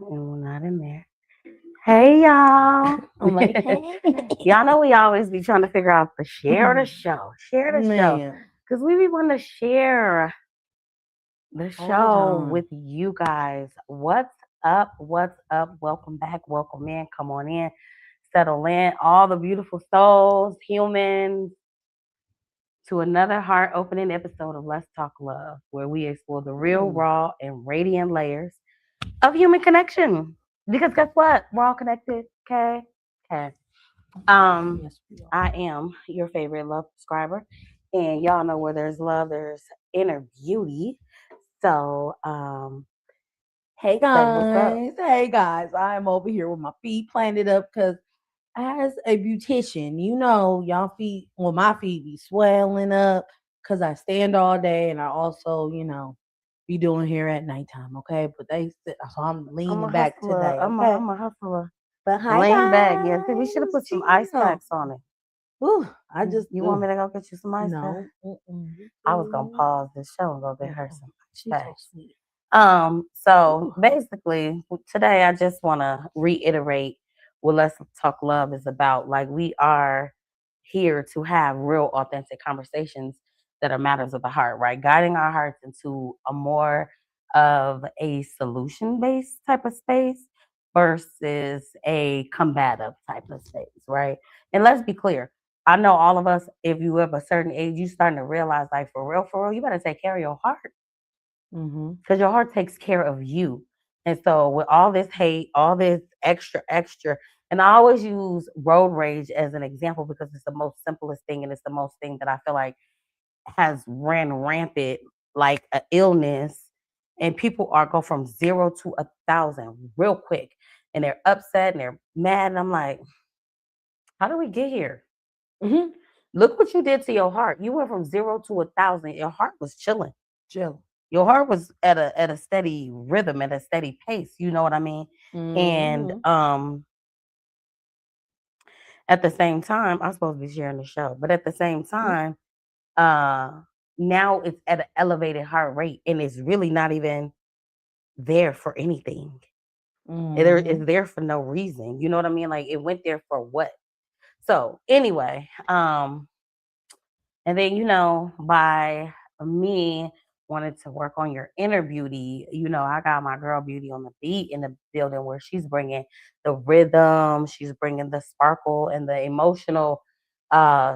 and we're not in there. Hey y'all. I'm like, hey, Y'all know we always be trying to figure out the share the show. Share the show. man, Cause we be wanting to share the all the show with time. you guys. What's up? What's up? Welcome back. Welcome in. Come on in. Settle in. All the beautiful souls, humans, to another heart opening episode of Let's Talk Love, where we explore the real, Mm. raw, and radiant layers of human connection. Because guess what? We're all connected. Okay. Okay. Um, Yes, we I are. am your favorite love subscriber. And y'all know where there's love, there's inner beauty. So Hey say what's up. guys. I'm over here with my feet planted up because as a beautician, y'all feet, well, my feet be swelling up because I stand all day and I also, be doing hair at nighttime. Okay, but so I'm I'm a leaning back hustler. today. Okay, I'm a hustler. but hi Lean back. Yes, we should have guys, put some ice chill. packs on it. Ooh, I just You want me to go get you some ice packs? no. Mm-mm, you I was gonna good. pause this show and go get her Mm-mm. some ice She's so packs. sweet. So Ooh. basically, today I just want to reiterate what Let's Talk Love is about. Like, we are here to have real, authentic conversations that are matters of the heart, right? Guiding our hearts into a more of a solution based type of space versus a combative type of space, right? And let's be clear. I know all of us, if you have a certain age, you starting to realize, like, for real, you better take care of your heart Mm-hmm. because your heart takes care of you. And so, with all this hate, all this extra, and I always use road rage as an example because it's the most simplest thing, and it's the most thing that I feel like has ran rampant, like an illness, and people are go from 0 to 1,000 real quick, and they're upset and they're mad, and I'm like, how do we get here? Mm-hmm. Look what you did to your heart. You went from 0 to 1,000. Your heart was chilling. Chill. Your heart was at a steady rhythm, at a steady pace. You know what I mean? And Mm-hmm. at the same time, I'm supposed to be sharing the show, but at the same time, uh, now it's at an elevated heart rate, and it's really not even there for anything. Mm-hmm. It's there for no reason. You know what I mean? Like, it went there for what? So anyway, and then, by me wanting to work on your inner beauty, I got my girl Beauty on the Beat in the building where she's bringing the rhythm, she's bringing the sparkle and the emotional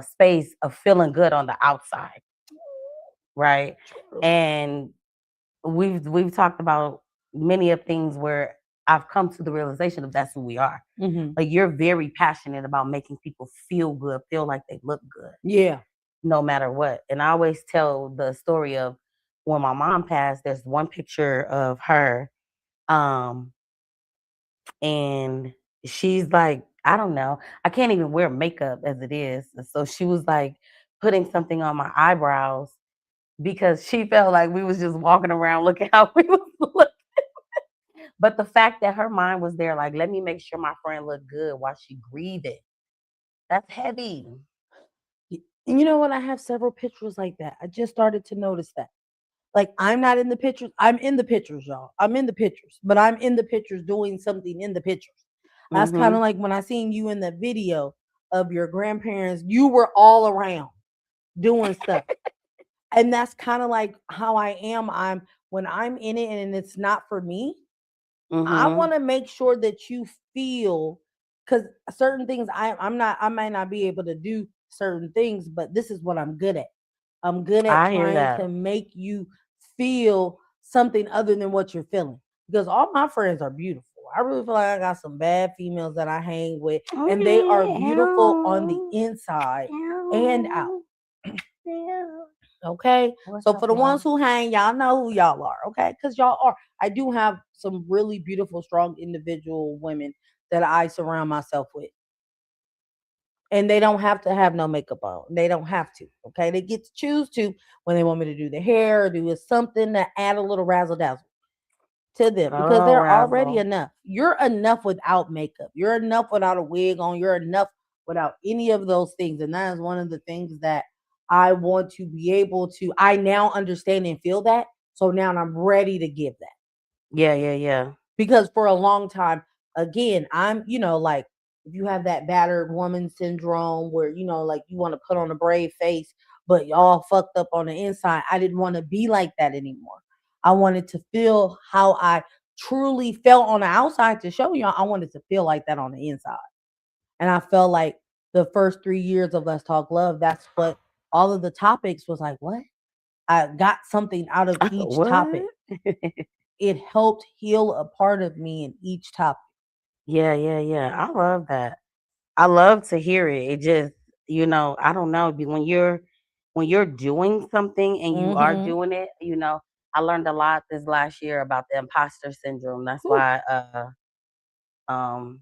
space of feeling good on the outside, right? True. And we've talked about many of things where I've come to the realization of that's who we are. Mm-hmm. Like, you're very passionate about making people feel good, feel like they look good Yeah. no matter what. And I always tell the story of when my mom passed, there's one picture of her, um, and she's like, I don't know, I can't even wear makeup as it is. So she was like putting something on my eyebrows because she felt like we was just walking around looking how we was looking. But the fact that her mind was there, like, let me make sure my friend looked good while she grieving, that's heavy. And you know what? I have several pictures like that. I just started to notice that. Like I'm not in the pictures. I'm in the pictures, y'all. I'm in the pictures, but I'm in the pictures doing something in the pictures. That's kind Mm-hmm. of like when I seen you in the video of your grandparents. You were all around doing stuff, and that's kind of like how I am. I'm when I'm in it, and it's not for me. I Mm-hmm. want to make sure that you feel because certain things I'm not I might not be able to do certain things, but this is what I'm good at. I'm good at I hear trying that. to make you feel something other than what you're feeling. Because all my friends are beautiful. I really feel like I got some bad females that I hang with, and they are beautiful on the Okay. inside and out. Ew. Ew. Okay. What's So up, for the love? ones who hang, y'all know who y'all are. Okay. Because y'all are. I do have some really beautiful, strong individual women that I surround myself with. And they don't have to have no makeup on. They don't have to. Okay. They get to choose to when they want me to do their hair or do something to add a little razzle dazzle to them because Oh, they're already Razzle. enough. You're enough without makeup. You're enough without a wig on. You're enough without any of those things. And that is one of the things that I want to be able to. I now understand and feel that. So now I'm ready to give that Yeah, yeah, yeah. because for a long time, again, I'm, like if you have that battered woman syndrome where, like you want to put on a brave face, but y'all fucked up on the inside. I didn't want to be like that anymore. I wanted to feel how I truly felt on the outside to show y'all. I wanted to feel like that on the inside. And I felt like the first 3 years of Let's Talk Love, that's what all of the topics was like, what? I got something out of each topic. What? It helped heal a part of me in each topic. Yeah, yeah, yeah. I love that. I love to hear it. It just, I don't know, when you're doing something and you are Mm-hmm. doing it, I learned a lot this last year about the imposter syndrome. That's why um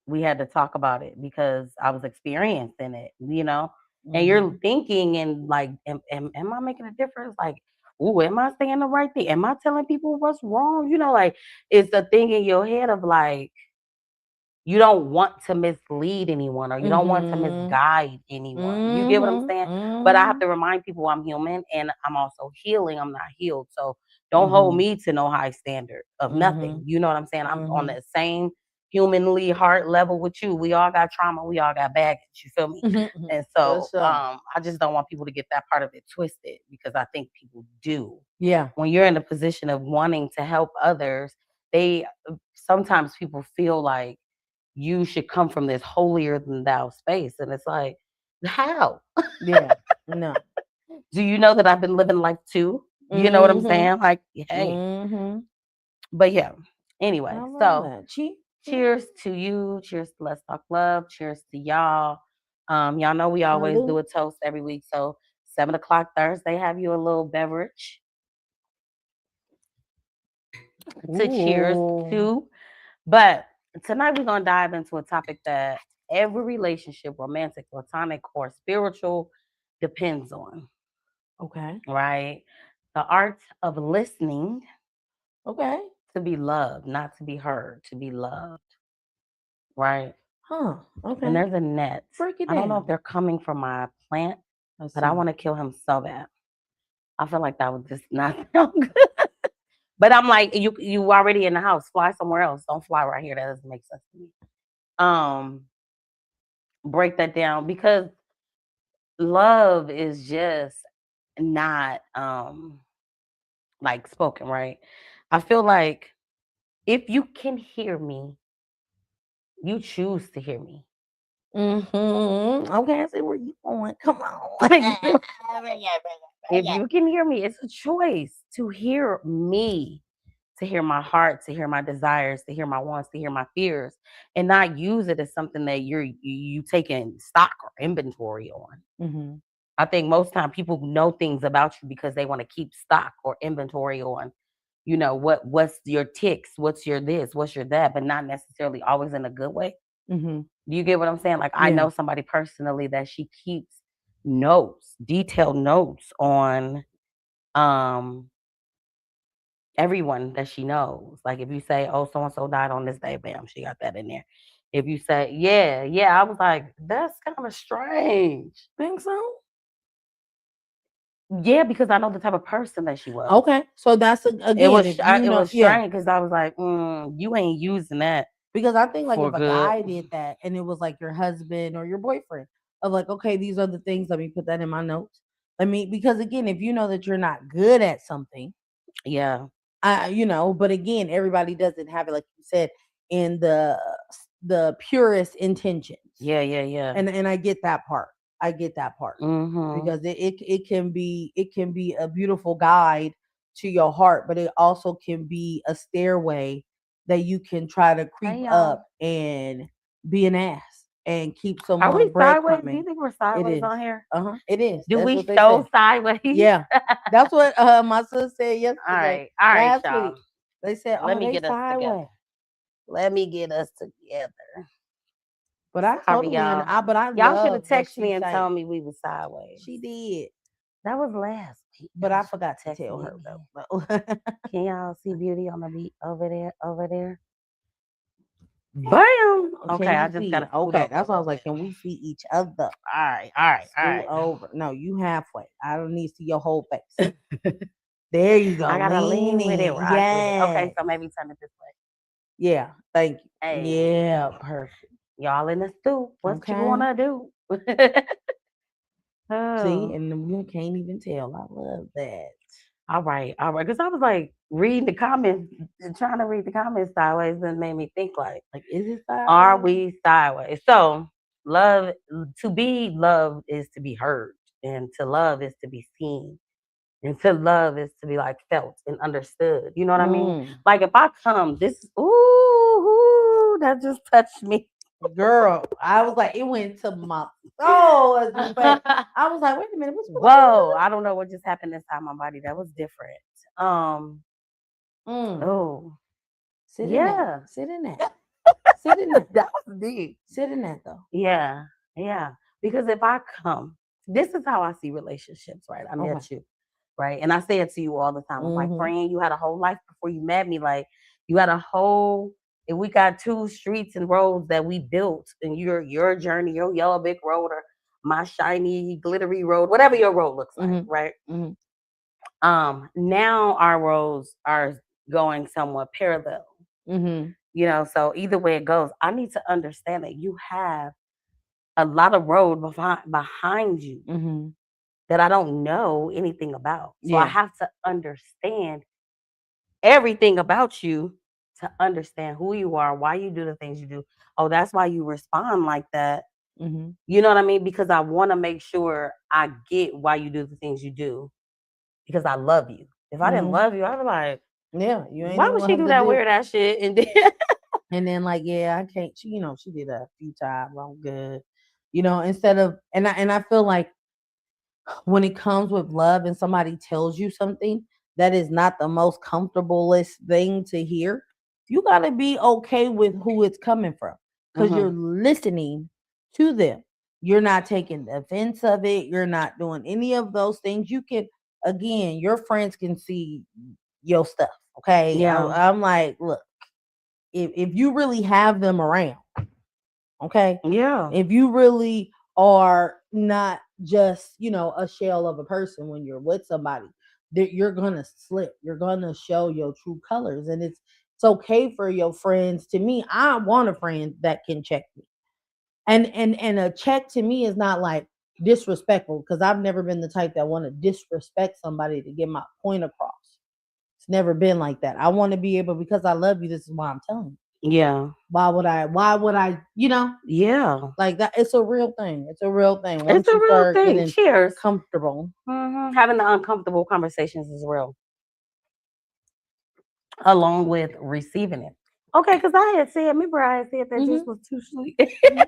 we had to talk about it because I was experiencing it. And you're Mm-hmm. thinking and like, am I making a difference? Like, ooh, am I saying the right thing? Am I telling people what's wrong? Like it's the thing in your head of like, you don't want to mislead anyone or you don't want to Mm-hmm. misguide anyone. You get what I'm Mm-hmm. saying? But I have Mm-hmm. to remind people I'm human and I'm also healing. I'm not healed. So don't hold Mm-hmm. me to no high standard of Mm-hmm. nothing. You know what I'm saying? I'm on Mm-hmm. the same humanly heart level with you. We all got trauma. We all got baggage. You feel me? Mm-hmm. And For so sure. I just don't want people to get that part of it twisted because I think people do. Yeah. When you're in a position of wanting to help others, they sometimes people feel like you should come from this holier than thou space. And it's like, how? Yeah. No. Do you know that I've been living life too? You know what I'm Mm-hmm. saying? Like, hey, Mm-hmm. but yeah. Anyway, I love so that. Cheap. cheers to you. Cheers to Let's Talk Love. Cheers to y'all. Y'all know we always do Salute. a toast every week. So 7 o'clock Thursday, have you a little beverage to cheers Ooh. to. But tonight we're gonna dive into a topic that every relationship, romantic, platonic, or spiritual, depends on, Okay. right? The art of listening Okay. to be loved, not to be heard, to be loved, right? Huh. And Okay. there's a net. Break it I don't know if down. they're coming from my plant, Let's but I see. want to kill him so bad. I feel like that would just not sound good. But I'm like, you already in the house. Fly somewhere else. Don't fly right here. That doesn't make sense to me. Um, break that down because love is just not like spoken, right? I feel like if you can hear me, you choose to hear me. Mm-hmm. Okay, I see where you going. Come on. Like, if you can hear me, it's a choice to hear me, to hear my heart, to hear my desires, to hear my wants, to hear my fears, and not use it as something that you taking stock or inventory on. Mm-hmm. I think most time people know things about you because they want to keep stock or inventory on, what's your ticks, what's your this, what's your that, but not necessarily always in a good way. Mm-hmm. Do you get what I'm saying? Like I Yeah. know somebody personally that she keeps notes, detailed notes on um everyone that she knows. Like if you say, "Oh, so and so died on this day," bam, she got that in there. If you say, "Yeah, yeah," I was like, "That's kind of strange." Think so? Yeah, because I know the type of person that she was. Okay. So that's It again, was if you it know, was yeah. strange because I was like, you ain't using that Because I think like for if a good. guy did that and it was like your husband or your boyfriend of like, okay, these are the things, let me put that in my notes. Let me because again, if you know that you're not good at something, Yeah, but again, everybody doesn't have it, like you said, in the purest intentions. yeah, yeah, yeah. And I get that part. I get that part Mhm. because it can be a beautiful guide to your heart, but it also can be a stairway that you can try to creep Hey up y'all, and be an ass and keep are someone we sideways? Do you breadcrumbing. think we're It sideways is. on here? It is. Do That's we what they show say. sideways? Yeah. That's what my sister said yesterday, All right, last y'all. week. They said, Let "Oh, me they get us together. sideways." Let me get us together. But I Sorry, totally y'all. but I Y'all should love have what texted she me and say. told me we was sideways. She did. That was last week. But Y'all I should have forgot to texted tell me her again. though. Can y'all see Beauty on the beat over there? Over there. Bam. Okay, Can I you just see? gotta scoot Okay, over a that's why I little was like, bit. can we see each other? All right, all right, Scoot all over. No, you halfway. I don't need to see your whole face. right. There you go. I gotta Lean lean with it, in. rock with it. Okay, Yes. so maybe turn it this way. Yeah, thank you. Hey, Yeah, perfect. y'all in the stoop. What you Okay. gonna do? See, Oh. and you can't even tell. I love that. All right, all right. Because I was like reading the comments, trying to read the comments sideways, and made me think like, Like, is it are sideways? we sideways? So, love to be loved is to be heard, and to love is to be seen, and to love is to be like felt and understood. You know what I mean? Mm. Like if I come, this ooh, that just touched me. Girl, I was like, it went to my soul, as you say. I was like, wait a minute, what's Whoa, I don't know what just happened inside my body. That was different. Um, mm. oh, Sit in that. yeah. Sit in that. Sit in that. That was deep. Sit in that though. Yeah, yeah. Because if I come, this is how I see relationships, right? I Okay. met you, right? And I say it to you all the time. I'm like, Mm-hmm. friend, you had a whole life before you met me. Like, you had a whole, and we got two streets and roads that we built, and your journey, your yellow brick road, or my shiny glittery road, whatever your road looks like, Mm-hmm. right? Mm-hmm. Now our roads are going somewhat parallel, Mm-hmm. so either way it goes, I need to understand that you have a lot of road behind you Mm-hmm. that I don't know anything about. So I Yeah. have to understand everything about you to understand who you are, why you do the things you do. Oh, that's why you respond like that. Mm-hmm. You know what I mean? Because I want to make sure I get why you do the things you do because I love you. If I didn't Mm-hmm. love you, I'd be like, Yeah, you ain't why even would gonna she have do to that deal. weird ass shit? And then, And then like, yeah, I can't. She did that a few times. I'm good. Instead of and I feel like when it comes with love and somebody tells you something that is not the most comfortablest thing to hear, you got to be okay with who it's coming from because you're Mhm. listening to them. You're not taking offense of it. You're not doing any of those things. You can, again, your friends can see your stuff. Okay. Yeah, I'm like, look, if you really have them around, okay, yeah, if you really are not just a shell of a person when you're with somebody, that you're gonna slip, you're gonna show your true colors, and it's okay for your friends. To me, I want a friend that can check me, and a check to me is not like disrespectful, because I've never been the type that want to disrespect somebody to get my point across. It's never been like that. I want to be able, because I love you, this is why I'm telling you. yeah, Why would I yeah. like that? It's a real thing. It's a real thing. It's Once a you real start thing. getting Cheers. comfortable. Having the uncomfortable conversations is real, along with receiving it. Okay, because I had said, remember I had said that juice Mm-hmm. was too sweet. Mm-hmm.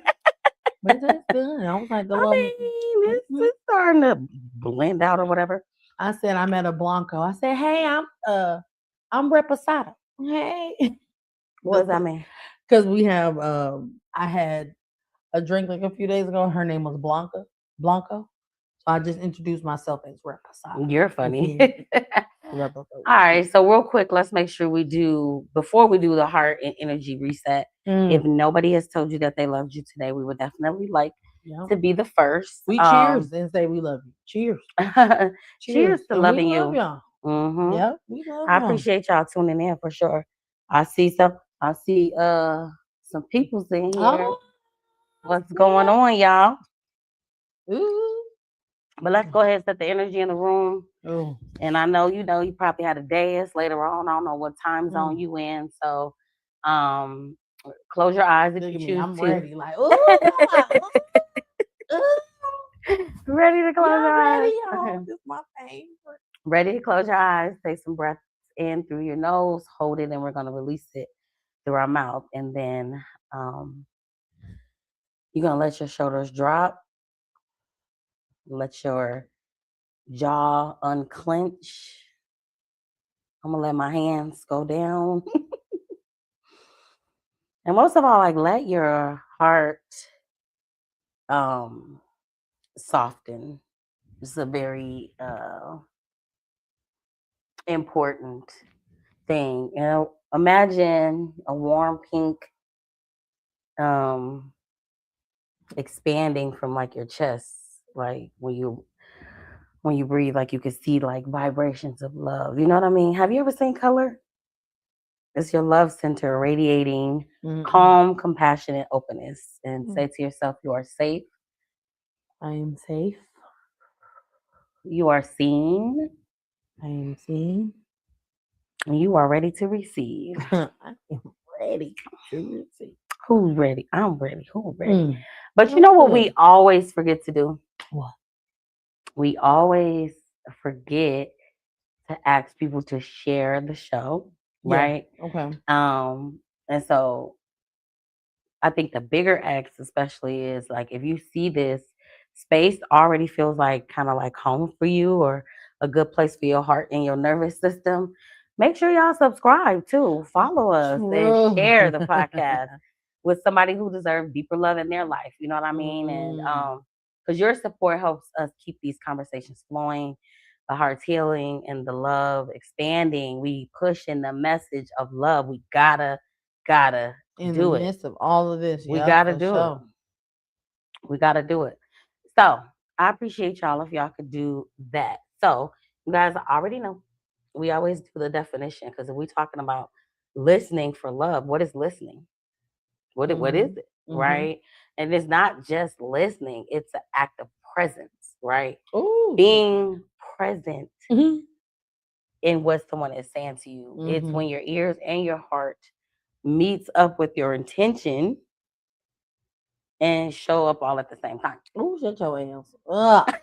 But that's good. I was like the I love. mean, Mhm. it's starting to blend out or whatever. I said I'm at a Blanco. I said, hey, I'm Reposado. Hey, What does that mean? because we have I had a drink like a few days ago. Her name was Blanco. So I just introduced myself as Reposado. You're funny. Yeah, Reposado. All right, so real quick, let's make sure we do before we do the heart and energy reset. If Mm, nobody has told you that they loved you today, we would definitely like yeah. to be the first. We cheers and say we love you. Cheers. Cheers Cheers. to And we loving love you. y'all. hmm Yeah, we love I y'all. appreciate y'all tuning in for sure. I see some people's in here. Oh, What's going snap. on, y'all? Ooh. But let's go ahead and set the energy in the room. Oh. And I know you probably had a dance later on. I don't know what time zone Mm. you in. So um close your eyes if Look you at me. choose I'm to. ready. Like, ooh, mama. Ooh, ooh. Ready to close your Y'all ready, eyes. y'all? This is my favorite. Ready to close your eyes. Take some breaths in through your nose, hold it, and we're gonna release it through our mouth. And then um you're gonna let your shoulders drop, let your jaw unclench. I'm gonna let my hands go down. And most of all, like let your heart um soften. It's a very important thing. Imagine a warm pink um expanding from like your chest, like when you breathe, like you can see like vibrations of love. You know what I mean? Have you ever seen color? It's your love center radiating Mm-mm. calm, compassionate openness. And Mm. say to yourself, you are safe, I am safe. you are seen, I am seen. and you are ready to receive. I am ready to receive. Who's ready? I'm ready. Who's ready? Mm. But you know That's what we good. always forget to do? What? We always forget to ask people to share the show, Yeah. right? Okay. And so I think the bigger X, especially, is like if you see this space already feels like kind of like home for you or a good place for your heart and your nervous system, make sure y'all subscribe too. Follow us and True. share the podcast with somebody who deserves deeper love in their life. You know what I mean? And Mm. because your support helps us keep these conversations flowing, the heart's healing, and the love expanding. We push in the message of love. We gotta In the do it. midst of all of this, We yeah, gotta for do it. sure. We gotta do it. So I appreciate y'all if y'all could do that. So you guys already know we always do the definition because if we're talking about listening for love, what is listening? What is Mhm. it? Mhm. Right? And it's not just listening, it's an act of presence, right? Oh, shit. Being present Mhm. in what someone is saying to you. It's Mhm. when your ears and your heart meets up with your intention and show up all at the same time. Oh, shut your ass. Ugh.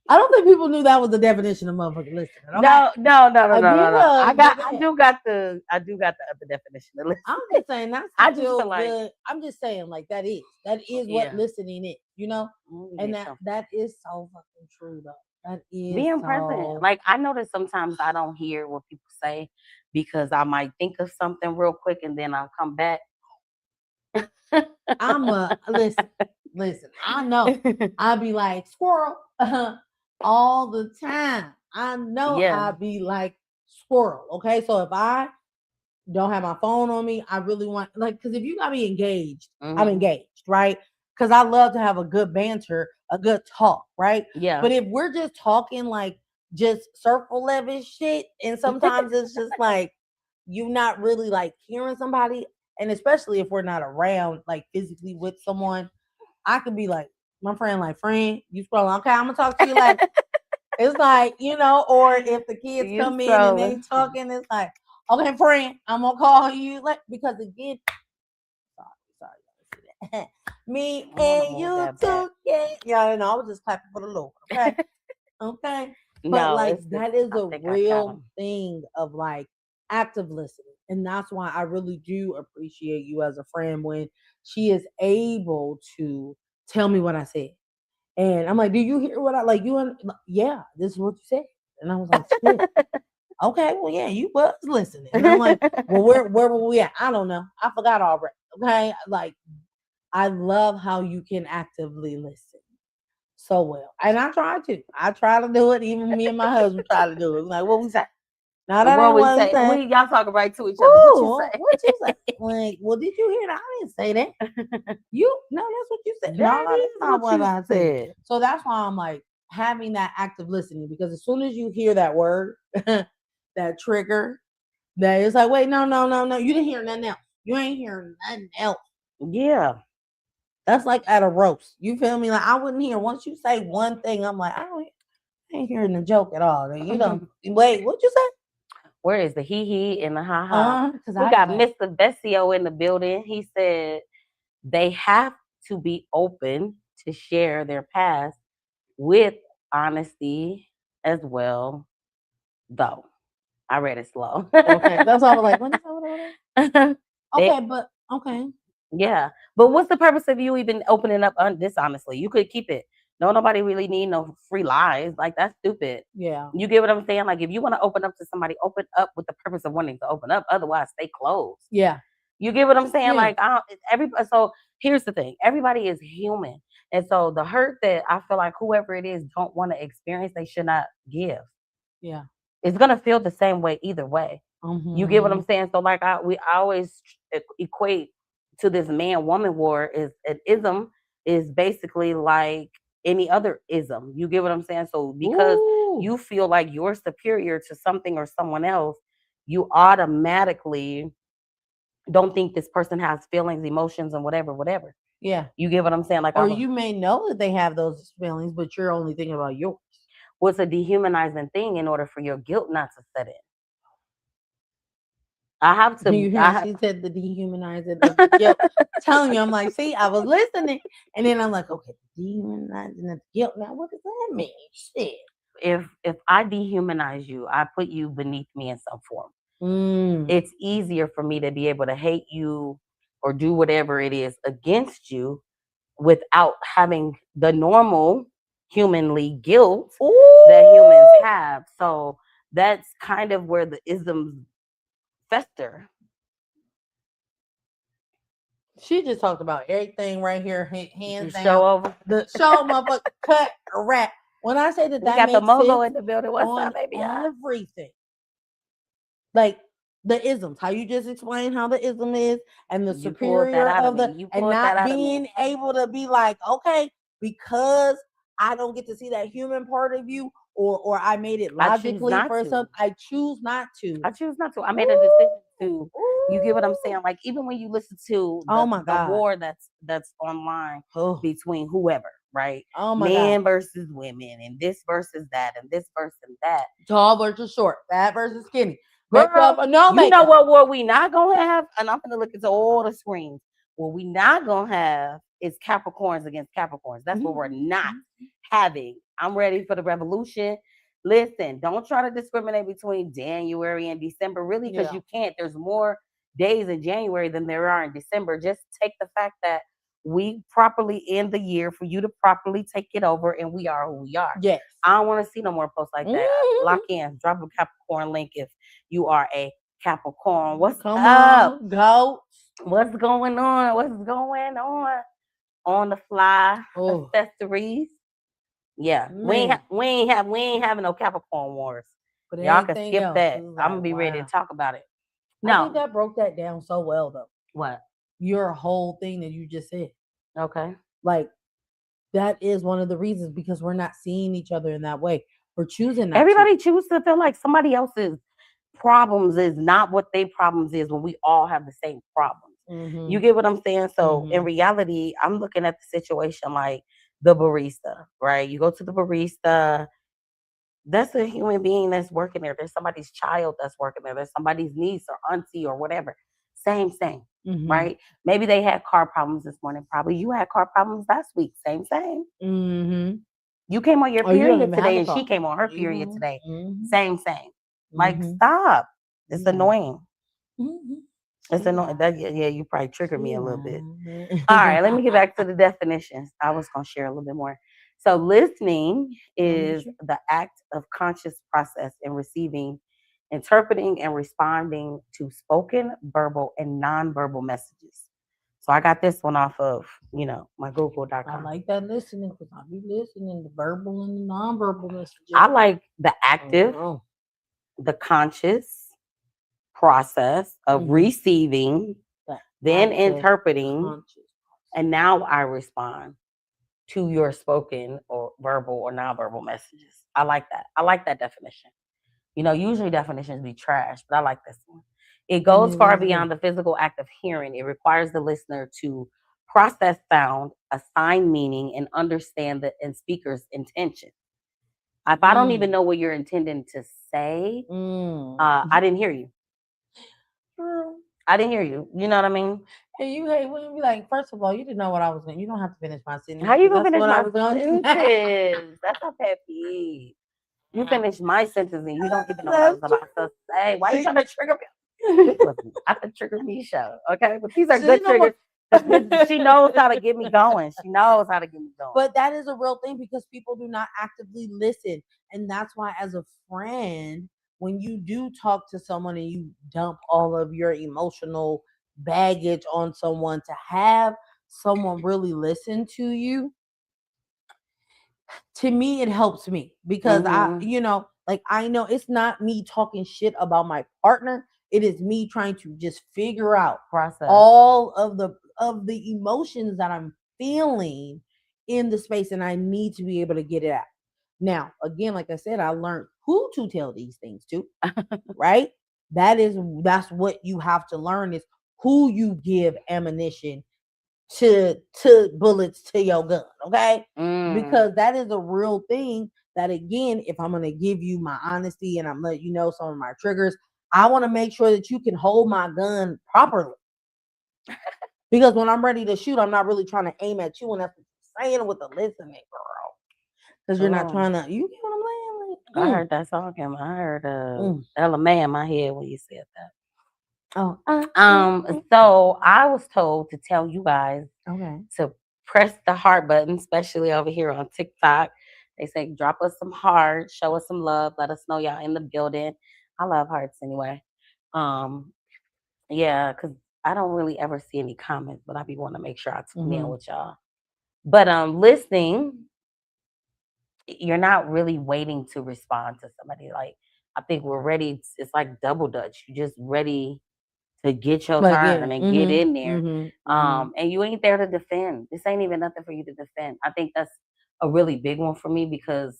I don't think people knew that was the definition of motherfucking listening. Okay, No, no, no, no, no, give no, it no. up for that. I do got the other definition of I'm listening. just saying that's I some just feel feel like, good. I'm just saying like that is what yeah, listening is, you know, let me and get that comfortable. is so fucking true though. That is Being present. so. Like I notice sometimes I don't hear what people say because I might think of something real quick and then I'll come back. I'm a listen, listen. I know. I be like squirrel all the time. I know Yeah. I be like squirrel. Okay, so if I don't have my phone on me, I really want like because if you got me engaged, I'm Hmm. engaged, right? Because I love to have a good banter, a good talk, right? Yeah. But if we're just talking like just circle level shit, and sometimes it's just like you not really like hearing somebody, and especially if we're not around like physically with someone, I could be like, my friend, like, friend, you scrolling, okay, I'm gonna talk to you later. It's like, or if the kids You come in and they scrolling. talking, it's like, okay, friend, I'm gonna call you like because again, sorry, me I want to and move you that back. too, yeah. Yeah, I was just clapping for the Lord, okay? Okay. But No, like it's just that is I a think I got real them. thing of like active listening. And that's why I really do appreciate you as a friend when she is able to tell me what I said. And I'm like, do you hear what I like? Yeah, this is what you said. And I was like, shit. Okay, well, yeah, you was listening. And I'm like, well, where were we at? I don't know. I forgot already. Okay. Like, I love how you can actively listen so well. And I try to. I try to do it. Even me and my husband try to do it. Like, what we say? Now that What ain't we what we say? say. Y'all talking right to each other. What you Ooh, say? what you say? Like, well, did you hear that? I didn't say that. You no, that's what you said. No, That that's is not what what you I said. said. So that's why I'm like having that active listening because as soon as you hear that word, that trigger, that is like, wait, no, no, no, no, you didn't hear nothing else. You ain't hearing nothing else. Yeah. That's like at a roast. You feel me? Like I wouldn't hear once you say one thing. I'm like, I ain't hearing the joke at all. You don't wait. What you say? Where is the hee and the ha ha? Because We I got like, Mr. Vessio in the building. He said they have to be open to share their past with honesty as well, though. I read it slow. okay. That's all. I was like, what is that? They Okay, but okay. Yeah. But what's the purpose of you even opening up dishonestly? You could keep it. No, nobody really need no free lies. Like that's stupid. Yeah. You get what I'm saying? Like if you want to open up to somebody, open up with the purpose of wanting to open up. Otherwise, stay closed. Yeah. You get what I'm saying? Yeah. Like I don't everybody so here's the thing. Everybody is human. And so the hurt that I feel like whoever it is don't want to experience, they should not give. Yeah. It's gonna feel the same way either way. You get what Mm-hmm. I'm saying? So like I always equate to this man woman war is an ism is basically like any other ism. You get what I'm saying? So because Ooh. you feel like you're superior to something or someone else, you automatically don't think this person has feelings, emotions, and whatever, whatever. Yeah. You get what I'm saying? Like, Or you may know that they have those feelings, but you're only thinking about yours. what's a dehumanizing thing in order for your guilt not to set in? I have to. You hear how she said the dehumanizing of the guilt. Telling you, I'm like, see, I was listening, and then I'm like, okay, dehumanizing of guilt. Now, what does that mean? Shit. If I dehumanize you, I put you beneath me in some form. Mm. It's easier for me to be able to hate you or do whatever it is against you without having the normal humanly guilt that humans Ooh. have. So that's kind of where the isms fester. She just talked about everything right here, hands The down. show over. The show, motherfucker, cut a rap. When I say that, We that got the makes mogo sense in the building. What's on up, baby? everything. Like the isms, how you just explained how the ism is, and the You pulled that superior out of of me. the, You and pulled that not out of me. being able to be like, okay, because I don't get to see that human part of you, or I made it I choose logically not for to. some, I choose not to. I choose not to. I made a decision Ooh, to. You get what I'm ooh. saying? Like even when you listen to Oh my the God. war that's online Oh, between whoever, right? oh my God. Men versus women, and this versus that, and this versus that. Tall versus short, fat versus skinny, makeup Girl, or no you know makeup. what war we not gonna have? And I'm gonna look into all the screens. What we not gonna have is Capricorns against Capricorns. That's what we're not having. I'm ready for the revolution. Listen, don't try to discriminate between January and December, really, because Yeah. you can't. There's more days in January than there are in December. Just take the fact that we properly end the year for you to properly take it over, and we are who we are. Yes. I don't want to see no more posts like that. Mhm. Lock in, drop a Capricorn link if you are a Capricorn. What's Come up? on, go. What's going on? What's going on the fly Oh accessories? Yeah, man, we ain't having no Capricorn wars. but Y'all can anything skip else, it that. was I'm like, gonna be ready to wow. talk about it. I think No, that broke that down so well, though. what? Your whole thing that you just said, Okay. like that is one of the reasons, because we're not seeing each other in that way. We're choosing not to. Everybody chooses to feel like somebody else's problems is not what their problems is when we all have the same problems. You Mm-hmm. get what I'm saying? So in Mm-hmm. reality, I'm looking at the situation like the barista, right? You go to the barista, that's a human being that's working there. There's somebody's child that's working there. There's somebody's niece or auntie or whatever. Same, Mm-hmm. right? Maybe they had car problems this morning. Probably you had car problems last week. Same. Mm-hmm. You came on your Oh, you don't period even have today a and she car. came on her period Mm-hmm. today. Mm-hmm. Same. Like, Mm-hmm. stop. It's Yeah. annoying. Mm-hmm. It's She annoying. lied. That, yeah, you probably triggered me She a little bit. All lied. right, let me get back to the definitions. I was going to share a little bit more. So, listening Want me to is share? the act of conscious process in receiving, interpreting, and responding to spoken, verbal, and nonverbal messages. So, I got this one off of, my I google.com. like that listening, because I be listening to verbal and the nonverbal messages. I like the active, Mm-hmm. the conscious process of Mm-hmm. receiving, The then active interpreting, conscious. and now I respond to your spoken or verbal or nonverbal messages. I like that. I like that definition. Usually definitions be trash, but I like this one. It And goes it far is good. beyond the physical act of hearing. It requires the listener to process sound, assign meaning, and understand the speaker's intention. If I don't even Mm. know what you're intending to say, Mm. I didn't hear you. True. I didn't hear you. You know what I mean? And you hate when you be like, first of all, you didn't know what I was going to. You don't have to finish my sentence, How you because gonna that's finish what I my was going to say. sentence? That's a pet peeve. You finished my sentence and you don't even know what I That's was about to say. Why you trying to trigger me? This was not the trigger me show, okay? But these are She good no more. triggers because she knows how to get me going. She knows how to get me going. But that is a real thing, because people do not actively listen. And that's why, as a friend, when you do talk to someone and you dump all of your emotional baggage on someone, to have someone really listen to you, to me, it helps me, because Mm-hmm. like, I know it's not me talking shit about my partner. It is me trying to just figure out Process. all of the emotions that I'm feeling in the space, and I need to be able to get it out. Now, again, like I said, I learned who to tell these things to, right? That's what you have to learn is who you give ammunition to bullets to your gun, okay? Mm. Because that is a real thing that again, if I'm gonna give you my honesty and I'm letting you know some of my triggers, I want to make sure that you can hold my gun properly. Because when I'm ready to shoot, I'm not really trying to aim at you, and that's what you're saying with the listening, girl. Because you're not Oh, trying to, you get what I'm saying? I Like, heard that song. I heard mm. Ella May in my head when you said that. Oh, So I was told to tell you guys okay. to press the heart button, especially over here on TikTok. They say drop us some hearts, show us some love, let us know y'all in the building. I love hearts anyway. Um, yeah, because I don't really ever see any comments, but I be want to make sure I tune in Mm-hmm. with y'all. But listening, you're not really waiting to respond to somebody. Like I think we're ready. It's like double dutch. You just ready to get your Like, yeah. turn and get in Mm-hmm. there. Mm-hmm. Mm-hmm. And you ain't there to defend. This ain't even nothing for you to defend. I think that's a really big one for me because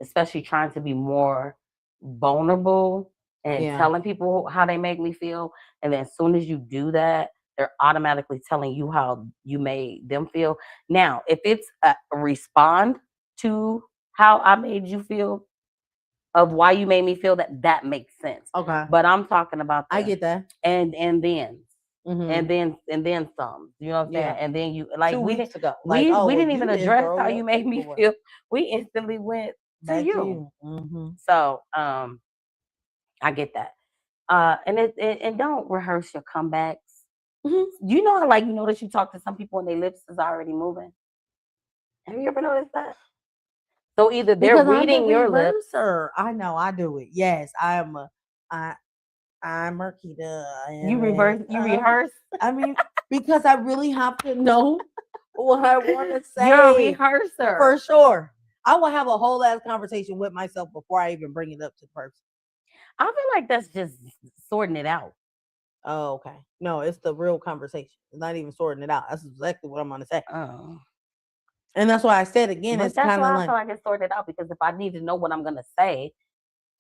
especially trying to be more vulnerable and Yeah. telling people how they make me feel. And then as soon as you do that, they're automatically telling you how you made them feel. Now, if it's a respond to how I made you feel, of why you made me feel that, that makes sense. Okay. But I'm talking about I the get that. and then Mm-hmm. and then some. You know what I'm saying? Yeah. And then you like 2 weeks ago. Like, oh, we well, didn't you even didn't address throw how your you made me paperwork feel. We instantly went to back to you. you. Mm-hmm. So I get that. And don't rehearse your comebacks. Mm-hmm. You know how like you notice you talk to some people and their lips is already moving. Have you ever noticed that? So either they're Because I'm the reading your lips. reverser. I know I do it. Yes, I am a I I'm Marquita. I You am reverse. You rehearse. I mean, because I really have to know what I want to You're a say rehearser. for sure. I will have a whole ass conversation with myself before I even bring it up to the person. I feel like that's just sorting it out. Oh, okay. No, it's the real conversation. It's not even sorting it out. That's exactly what I'm gonna say. Oh. And that's why I said again, But it's that's kind of why I like feel like it's sorted out because if I need to know what I'm gonna say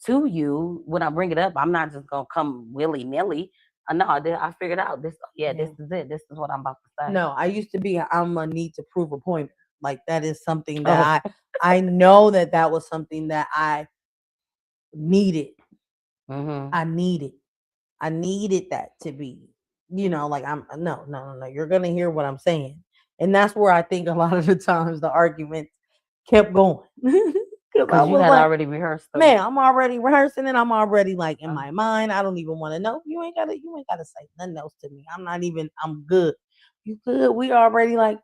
to you when I bring it up, I'm not just gonna come willy nilly. No, I figured out this. Yeah, this yeah. is it. This is what I'm about to say. No, I used to be I'm a need to prove a point. Like that is something that Oh, I know that that was something that I needed. mm-hmm. I needed. I needed that to be, like I'm no, no, no, no. You're gonna hear what I'm saying. And that's where I think a lot of the times the arguments kept going. Because I Because you was had like, already rehearsed them. man, I'm already rehearsing and I'm already like in my mind. I don't even want to know. You ain't gotta say nothing else to me. I'm good. You good? We already like,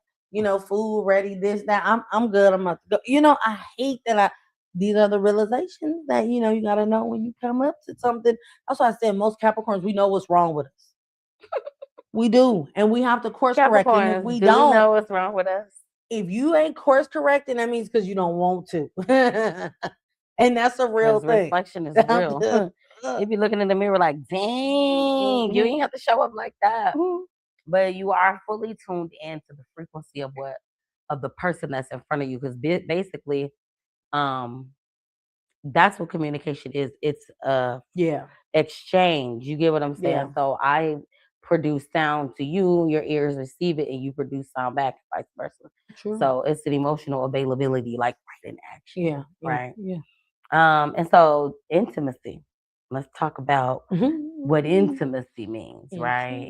food ready, this, that. I'm good. I'm about to go. I hate that these are the realizations that you gotta know when you come up to something. That's why I said most Capricorns, we know what's wrong with us. We do. And we have to course correct. And if Capricorns we do don't, know what's wrong with us. if you ain't course correcting, that means because you don't want to. And that's a real Because thing. reflection is real. You be looking in the mirror like, dang, you ain't have to show up like that. But you are fully tuned in to the frequency of the person that's in front of you because basically um that's what communication is. It's a Yeah. exchange. You get what I'm saying? Yeah. So I produce sound to you, your ears receive it, and you produce sound back, vice versa. True. So it's an emotional availability, like right in action, Yeah. Yeah. right? Yeah. And so intimacy. Let's talk about what Mhm. intimacy means, right?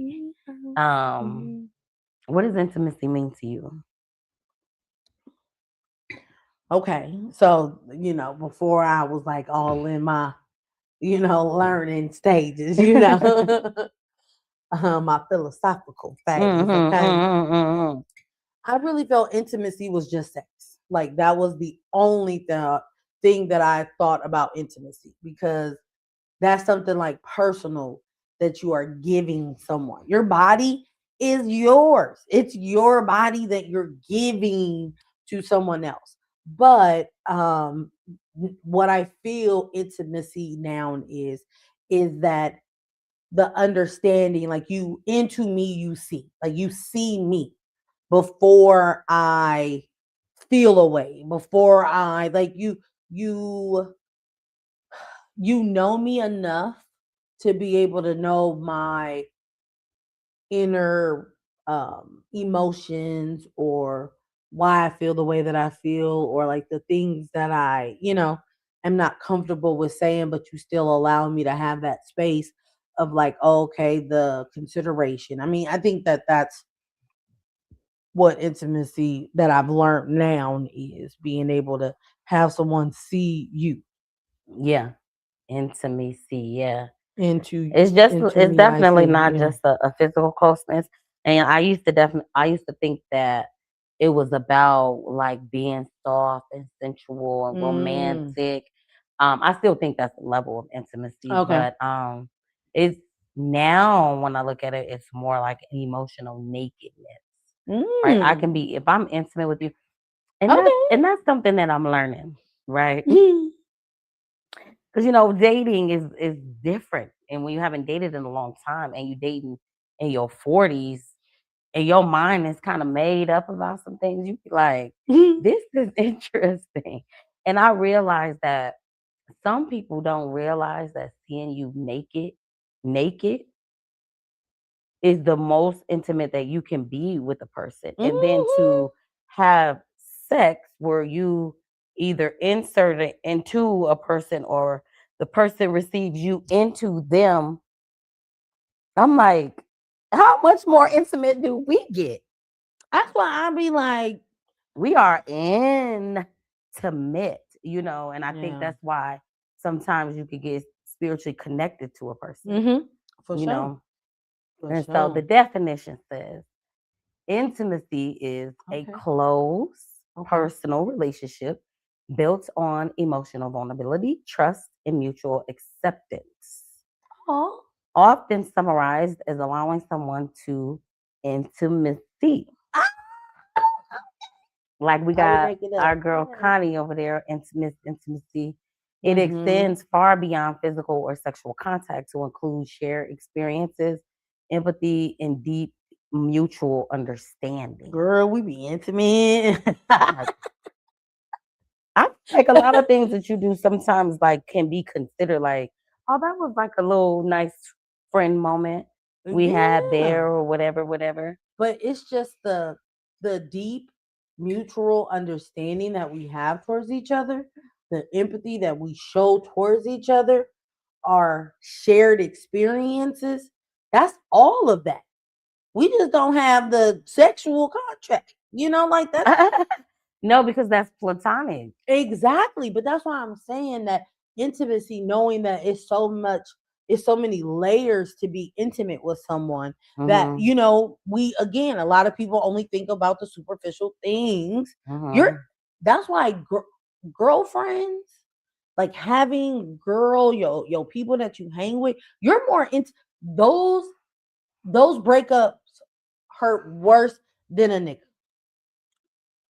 Intimate. Um, Mhm. what does intimacy mean to you? Okay. So, before I was like all in my, learning stages, my philosophical phase, Mm-hmm, okay? mm-hmm, mm-hmm. I really felt intimacy was just sex. Like that was the only thing that I thought about intimacy because that's something like personal that you are giving someone. Your body is yours. It's your body that you're giving to someone else. But what I feel intimacy now is that the understanding, like you into me, you see, like you see me before I feel away, before I like you know me enough to be able to know my inner emotions, or why I feel the way that I feel, or like the things that I, am not comfortable with saying, but you still allow me to have that space of like, oh, okay, the consideration. I mean, I think that that's what intimacy that I've learned now is being able to have someone see you Yeah. Intimacy. Yeah. into into It's me. I definitely see. not Yeah. just a physical closeness. And I used to think that it was about like being soft and sensual and Mm, romantic. I still think that's a level of intimacy, okay. but it's now when I look at it, it's more like an emotional nakedness. Right? I Mm, can be if I'm intimate with you, and okay. that's something that I'm learning, right? Because dating is different, and when you haven't dated in a long time, and you dating in your 40s, and your mind is kind of made up about some things, you be like, "This is interesting." And I realized that some people don't realize that seeing you naked is the most intimate that you can be with a person, and then Mhm. to have sex where you either insert it into a person or the person receives you into them. I'm like, how much more intimate do we get? That's why I be like, We are intimate, and I think yeah. that's why sometimes you could get spiritually connected to a person, Mhm. For you sure. know. For And so the sure. definition says intimacy is a Okay. close, Okay. personal relationship built on emotional vulnerability, trust, and mutual acceptance. Oh. Often summarized as allowing someone to intimacy. Like we How we got make it our up? girl Okay. Connie over there, intimacy. It Mhm. extends far beyond physical or sexual contact to include shared experiences, empathy, and deep mutual understanding. Girl, we be intimate. Like, I feel like a lot of things that you do sometimes like can be considered like, oh, that was like a little nice friend moment we had Yeah. there or whatever, whatever. But it's just the deep mutual understanding that we have towards each other, the empathy that we show towards each other, our shared experiences. That's all of that. We just don't have the sexual contract. Like that's No, because that's platonic. exactly. But that's why I'm saying that intimacy, knowing that it's so many layers to be intimate with someone, that, Hmm. we, again, a lot of people only think about the superficial things. You're, Hmm. that's why girlfriends, like having your people that you hang with, you're more into those breakups hurt worse than a nigga.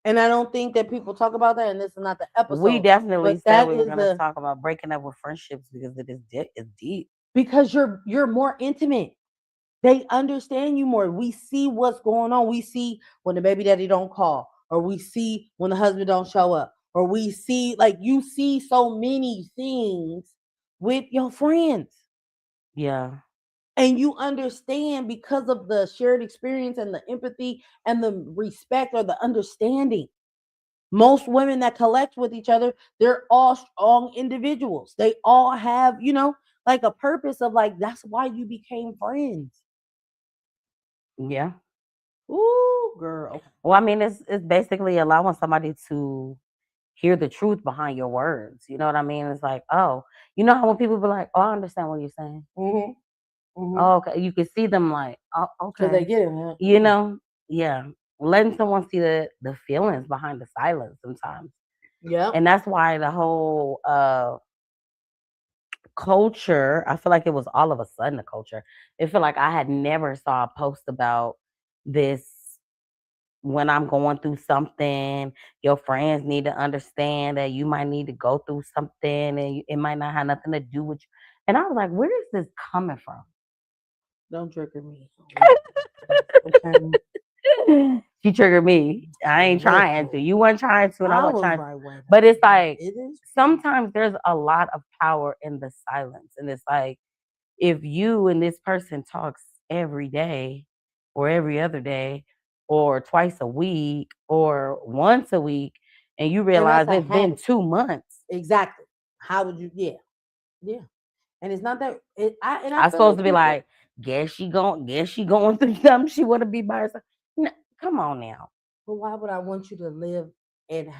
And I don't think that people talk about that, and this is not the We episode, definitely but said that we were is going to the talk about breaking up with friendships because it's deep. because you're more intimate. They understand you more. We see what's going on. We see when the baby daddy don't call, or we see when the husband don't show up, or we see, like, you see so many things with your friends. Yeah. And you understand because of the shared experience and the empathy and the respect or the understanding. Most women that collect with each other, they're all strong individuals. They all have, like a purpose of, like, that's why you became friends. Yeah. Ooh, girl. Well, I mean, it's basically allowing somebody to hear the truth behind your words. You know what I mean? It's like, oh, you know how when people be like, oh, I understand what you're saying. Mm-hmm. Mm-hmm. Oh, okay. You can see them like, oh, Because they okay. get it, man. You know, yeah. Letting someone see the feelings behind the silence sometimes. Yep. And that's why the whole culture, I feel like it was all of a sudden a culture. It feel like I had never saw a post about this when I'm going through something. Your friends need to understand that you might need to go through something and it might not have nothing to do with you. And I was like, where is this coming from? Don't trigger me. Okay. She triggered me. I ain't trying to. Listen. You weren't trying to, and I I wasn't was trying. like, wait But a it's minute. like It is true. sometimes there's a lot of power in the silence, and it's like if you and this person talks every day or every other day or twice a week or once a week and you And realize that's a it's been habit. 2 months, Exactly. How would you? Yeah, yeah. And it's not that. I I'm feel supposed like to be people. like, guess she going through something. She want to be by herself. No, come on now. But why would I want you to live and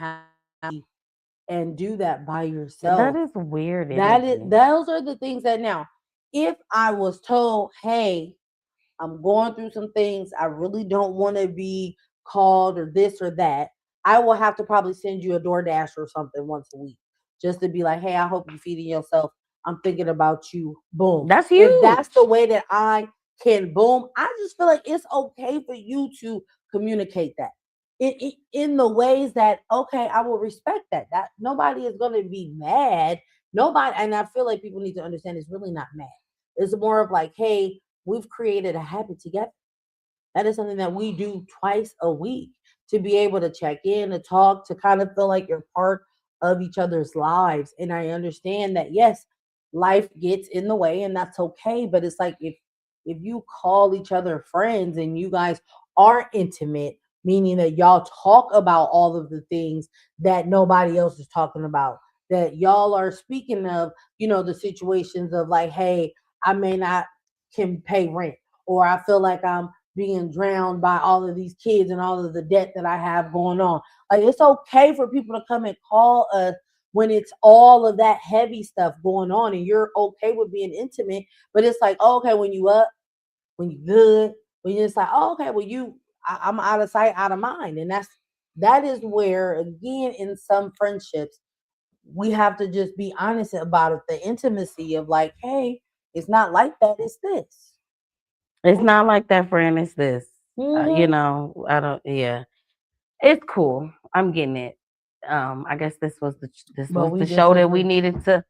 and do that by That yourself? is weird That is. energy. Those are the things that now, if I was told, hey, I'm going through some things. I really don't want to be called or this or that. I will have to probably send you a DoorDash or something once a week just to be like, hey, I hope you're feeding yourself. I'm thinking about you. Boom. That's If that's the huge. way that I can, boom, I just feel like it's okay for you to communicate that in the ways that, okay, I will respect that. That nobody is going to be mad. Nobody, and I feel like people need to understand it's really not mad. It's more of like, hey, we've created a habit together. That is something that we do twice a week to be able to check in, to talk, to kind of feel like you're part of each other's lives. And I understand that, yes, life gets in the way and that's okay. But it's like if you call each other friends and you guys are intimate, meaning that y'all talk about all of the things that nobody else is talking about, that y'all are speaking of, the situations of like, hey, I may not can pay rent, or I feel like I'm being drowned by all of these kids and all of the debt that I have going on. Like, it's okay for people to come and call us when it's all of that heavy stuff going on and you're okay with being intimate. But it's like, oh, okay, when you up, when you good, when you're just like, oh, okay, well, I'm out of sight, out of mind. And that is where, again, in some friendships, we have to just be honest about it. The intimacy of like, hey, it's not like that, it's this. It's not like that, friend. It's this. Mm-hmm. I don't. Yeah, it's cool. I'm getting it. I guess this But was we the show that we disagree. needed to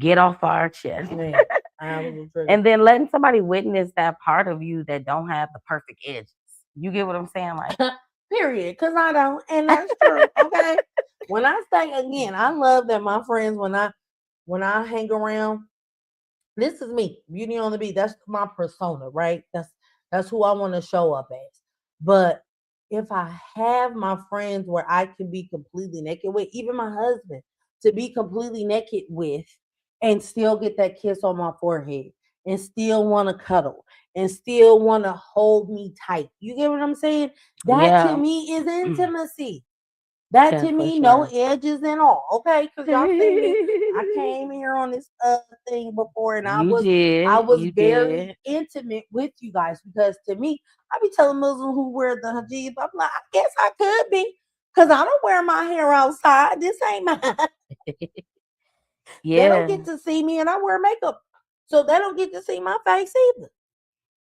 get off our chest, Man, I was a trigger. and then letting somebody witness that part of you that don't have the perfect edges. You get what I'm saying? Like, Period. Because I don't. And that's true. Okay. When I say again, I love that my friends, when I hang around, this is me, Beauty on the Beat. That's my persona, right? That's who I want to show up as. But if I have my friends where I can be completely naked with, even my husband, to be completely naked with, and still get that kiss on my forehead, and still want to cuddle, and still want to hold me tight. You get what I'm saying? That to yeah, me is intimacy. That yeah, to for me, no sure. edges and all. Okay, because y'all see me. I came here on this thing before, and I You was I did, was you very did. intimate with you guys because to me, I be telling Muslims who wear the hijab, I'm like, I guess I could be, because I don't wear my hair outside. This ain't mine. They don't Yeah, get to see me, and I wear makeup, so they don't get to see my face either.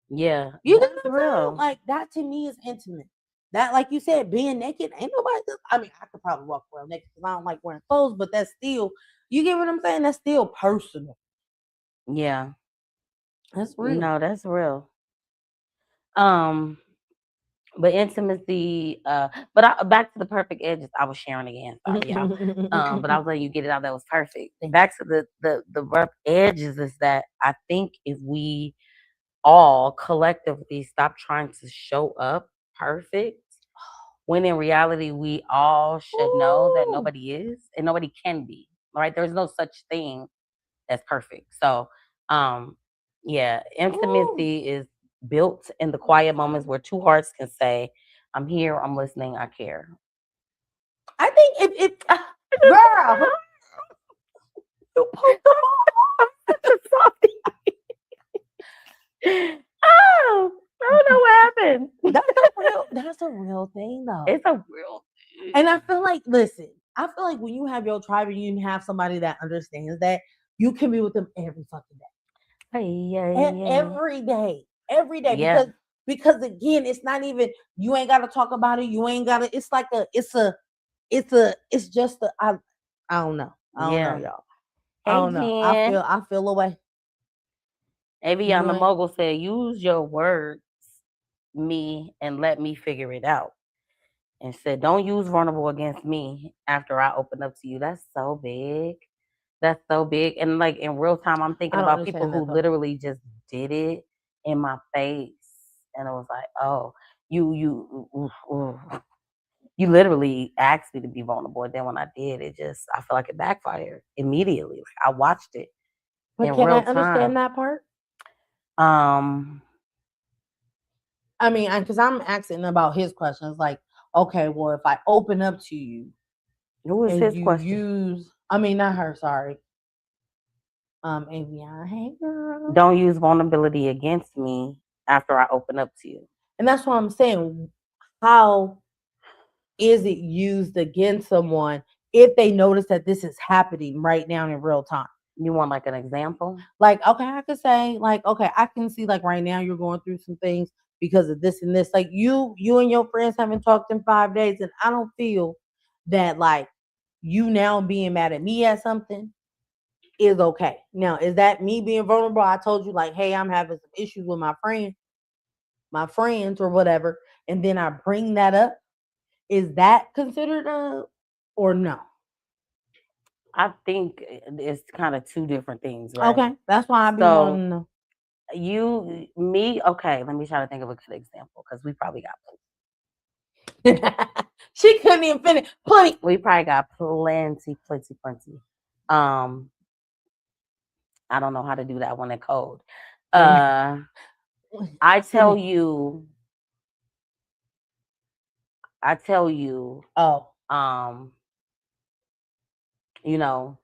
yeah, You get that's what I'm saying? real. Like that to me is intimate. That, like you said, being naked, ain't nobody. I mean, I could probably walk around naked because I don't like wearing clothes, but that's still, you get what I'm saying? That's still personal. Yeah, That's real. no, that's real. Um, but intimacy, back to the perfect edges. I was sharing again. Sorry, y'all. But I was letting you get it out. That was perfect. Thank Back to the rough edges is that I think if we all collectively stop trying to show up perfect, when in reality we all you. should know that Ooh, nobody is and nobody can be. Right? There's no such thing as perfect. So, um, yeah, ooh. intimacy is built in the quiet moments where two hearts can say, "I'm here. I'm listening. I care." I think if girl, you poked the ball. Such a softie. Oh, I don't know what happened. That's a real thing though. It's a real And I thing. feel like, listen, I feel like when you have your tribe and you have somebody that understands that, you can be with them every fucking Hey, yeah, day. yeah. Every day, Yeah, because again, it's not even, you ain't gotta talk about it. You ain't gotta, it's like it's just I don't know. I don't know, yeah. y'all. I Hey, don't know. I Jen. feel I feel away. Avion You the ain't mogul said, "Use your words, me, and let me figure it out." And said, "Don't use vulnerable against me after I open up to you." That's so big. That's so big. And like in real time, I'm thinking I don't about people understand that who though. literally just did it in my face. And it was like, oh, you, you literally asked me to be vulnerable. And then when I did, I feel like it backfired immediately. Like I watched it But in can I real understand time. that part? Um, I mean, because I'm asking about his questions. Like, okay, well, if I open up to you who is and his you question? use, I mean, not her, sorry. Avion, hey girl. Don't use vulnerability against me after I open up to you. And that's what I'm saying. How is it used against someone if they notice that this is happening right now in real time? You want like an example? Like, okay, I could say, like, okay, I can see like right now you're going through some things because of this and this. Like you and your friends haven't talked in 5 days, and I don't feel that like you now being mad at me at something is okay. Now, is that me being vulnerable? I told you, like, hey, I'm having some issues with my friends or whatever, and then I bring that up. Is that considered or no? I think it's kind of two different things, right? Okay, that's why I be So wanting to. okay, let me try to think of a good example because She couldn't even finish. Plenty. we probably got plenty. Um, I don't know how to do that one in code. Uh, I Send tell me. you, I tell you, Oh. um, you know,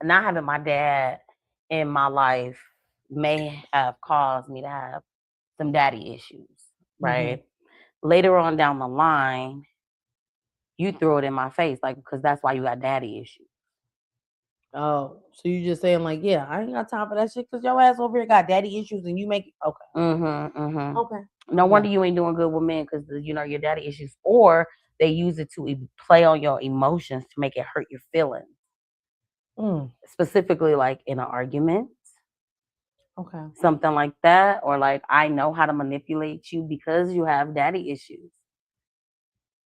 not having my dad in my life may have caused me to have some daddy issues, Mm-hmm. right? Later on down the line, you throw it in my face, like, because that's why you got daddy issues. Oh, so you just saying like, yeah, I ain't got time for that shit because your ass over here got daddy issues and you make it okay. Okay. No Okay. wonder you ain't doing good with men because your daddy issues, or they use it to play on your emotions to make it hurt your feelings, Mm, specifically like in an argument, okay. something like that, or like I know how to manipulate you because you have daddy issues.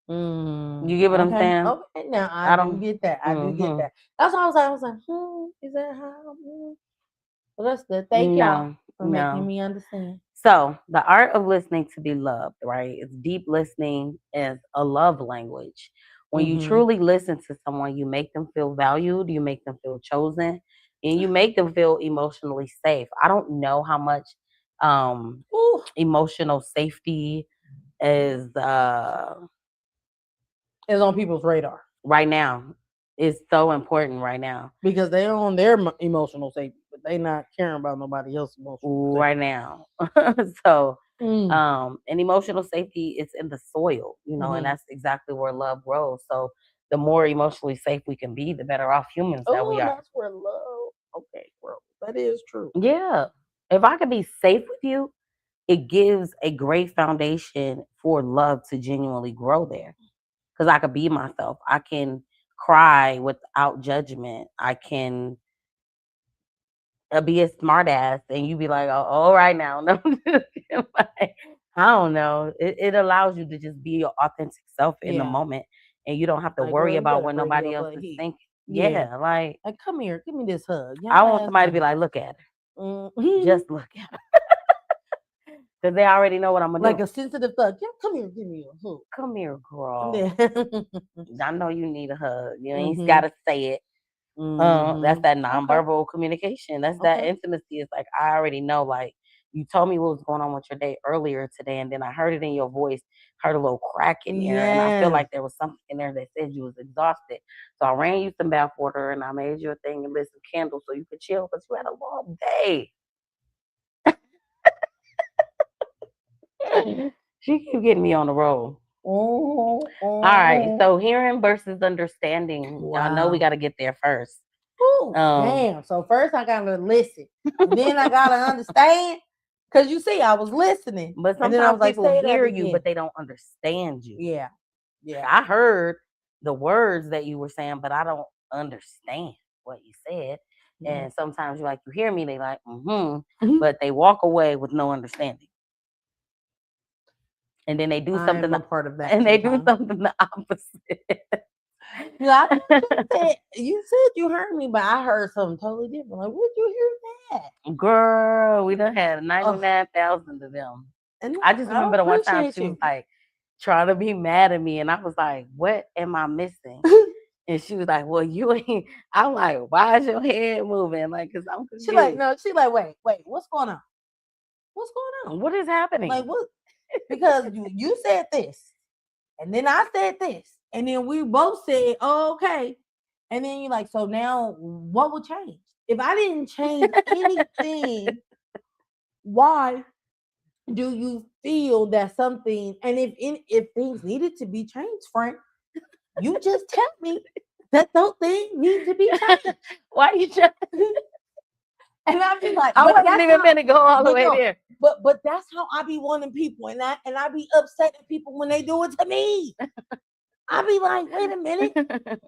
You get what I'm Okay. saying? Okay. Now I I do don't. get that. I do get Mm-hmm. that. That's why I was like, is that how? Well, that's good. Thank y'all No, for making no. me understand. So, the art of listening to be loved, right? It's deep listening is a love language. When you Mm-hmm. truly listen to someone, you make them feel valued, you make them feel chosen, and you make them feel emotionally safe. I don't know how much Ooh, emotional safety is it's on people's radar right now. It's so important right now. because they on their emotional safety, but they not caring about nobody else's emotional safety. Right now. So Mm. and emotional safety is in the soil, and Mm-hmm. that's exactly where love grows. So the more emotionally safe we can be, the better off humans that we Oh, are. that's where love. Okay, bro, that is true. Yeah. If I could be safe with you, it gives a great foundation for love to genuinely grow there. Because I could be myself. I can cry without judgment. I can be a smart ass and you be like, oh, all right now. No, like, I don't know. It allows you to just be your authentic self in the Yeah, moment and you don't have to like worry girl, you about better what bring nobody your else butt is here. thinking. Yeah, Yeah, like like come here, give me this hug. I Y'all want ass somebody to be done. like, look at her. Mm-hmm. Just look at her. Because they already know what I'm gonna Like do. a sensitive thug. Yeah, come here, give me a hug. Come here, girl. Yeah. I know you need a hug. You ain't Mm-hmm. gotta say it. That's Mm-hmm. that Okay. nonverbal communication. That's that Okay. intimacy. It's like I already know. Like you told me what was going on with your day earlier today, and then I heard it in your voice. Heard a little crack in there, and I feel Yes. like there was something in there that said you was exhausted. So I ran you some bath water, and I made you a thing and lit some candles so you could chill because you had a long day. She keep getting me on the roll. Oh, All right, oh. so hearing versus understanding. Y'all know we Wow. got to get there first. Ooh, Um, damn. So first I gotta listen. And then I gotta understand. Cause you see, I was listening. but And then I sometimes was like, people say that hear you, again. but they don't understand you. Yeah. Yeah. I heard the words that you were saying, but I don't understand what you said. Yeah. And sometimes you hear me, they like, Mhm. but they walk away with no understanding. And then they do I something am a part of that and they do sometimes. something the opposite. I thought you said you heard me, but I heard something totally different. Like, where'd you hear that? Girl, we done had Oh, 99,000 of them. and I just I remember the one time appreciate she was you. like trying to be mad at me, and I was like, "What am I missing?" And she was like, "Well, you ain't." I'm like, "Why is your head moving?" Like, cause I'm She like, confused. no, she like, wait, what's going on? What's going on? What is happening? Like, what? Because you said this, and then I said this, and then we both said, oh, okay. And then you're like, so now what would change? If I didn't change anything, why do you feel that something, and if things needed to be changed, Frank, you just tell me that those things need to be changed. Why you trying? And I'd be like, I but wasn't that's even how, gonna go all the but way no, there. but that's how I be wanting people, and I be upset at people when they do it to me. I be like, wait a minute,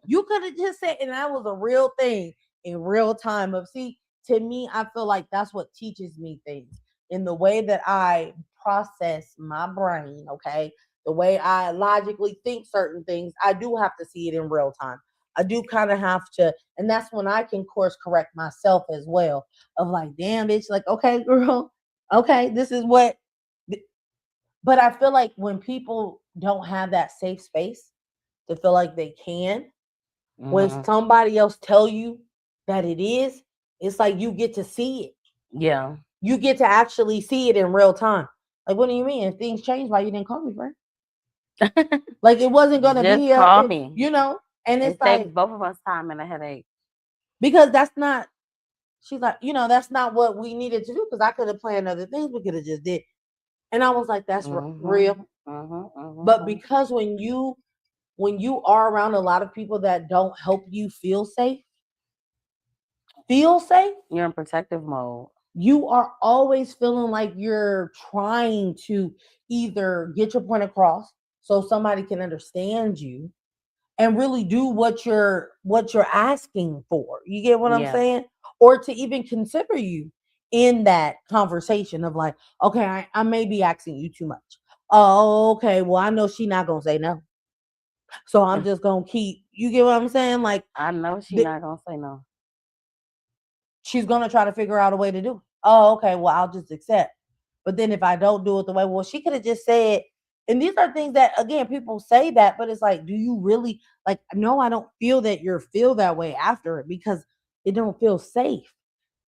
you could have just said, and that was a real thing in real time. Of see, to me, I feel like that's what teaches me things in the way that I process my brain. Okay, the way I logically think certain things, I do have to see it in real time. I do kind of have to, and that's when I can course correct myself as well. Of like, damn, bitch, like, okay, girl, okay, this is what. But I feel like when people don't have that safe space to feel like they can, when Hmm. somebody else tell you that it is, it's like you get to see it. Yeah. You get to actually see it in real time. Like, what do you mean? If things change, why you didn't call me, friend? Like, it wasn't gonna Just be call me. and it's It saves like, both of us time and a headache. because that's not. She's like, that's not what we needed to do. Because I could have planned other things. We could have just did. And I was like, that's Hmm. real. Hmm. But Hmm. because when you are around a lot of people that don't help you feel safe, You're in protective mode. you are always feeling like you're trying to either get your point across so somebody can understand you and really do what you're asking for. You get what I'm Yeah. saying? Or to even consider you in that conversation of like, okay, I may be asking you too much. Oh, okay. Well, I know she's not gonna say no. So I'm just gonna keep, you get what I'm saying? Like, I know she th- not gonna say no. she's gonna try to figure out a way to do it. Oh, okay, well, I'll just accept. But then if I don't do it the way, well, she could have just said, and these are things that again people say that, but it's like, do you really like? No, I don't feel that you feel that way after it because it don't feel safe.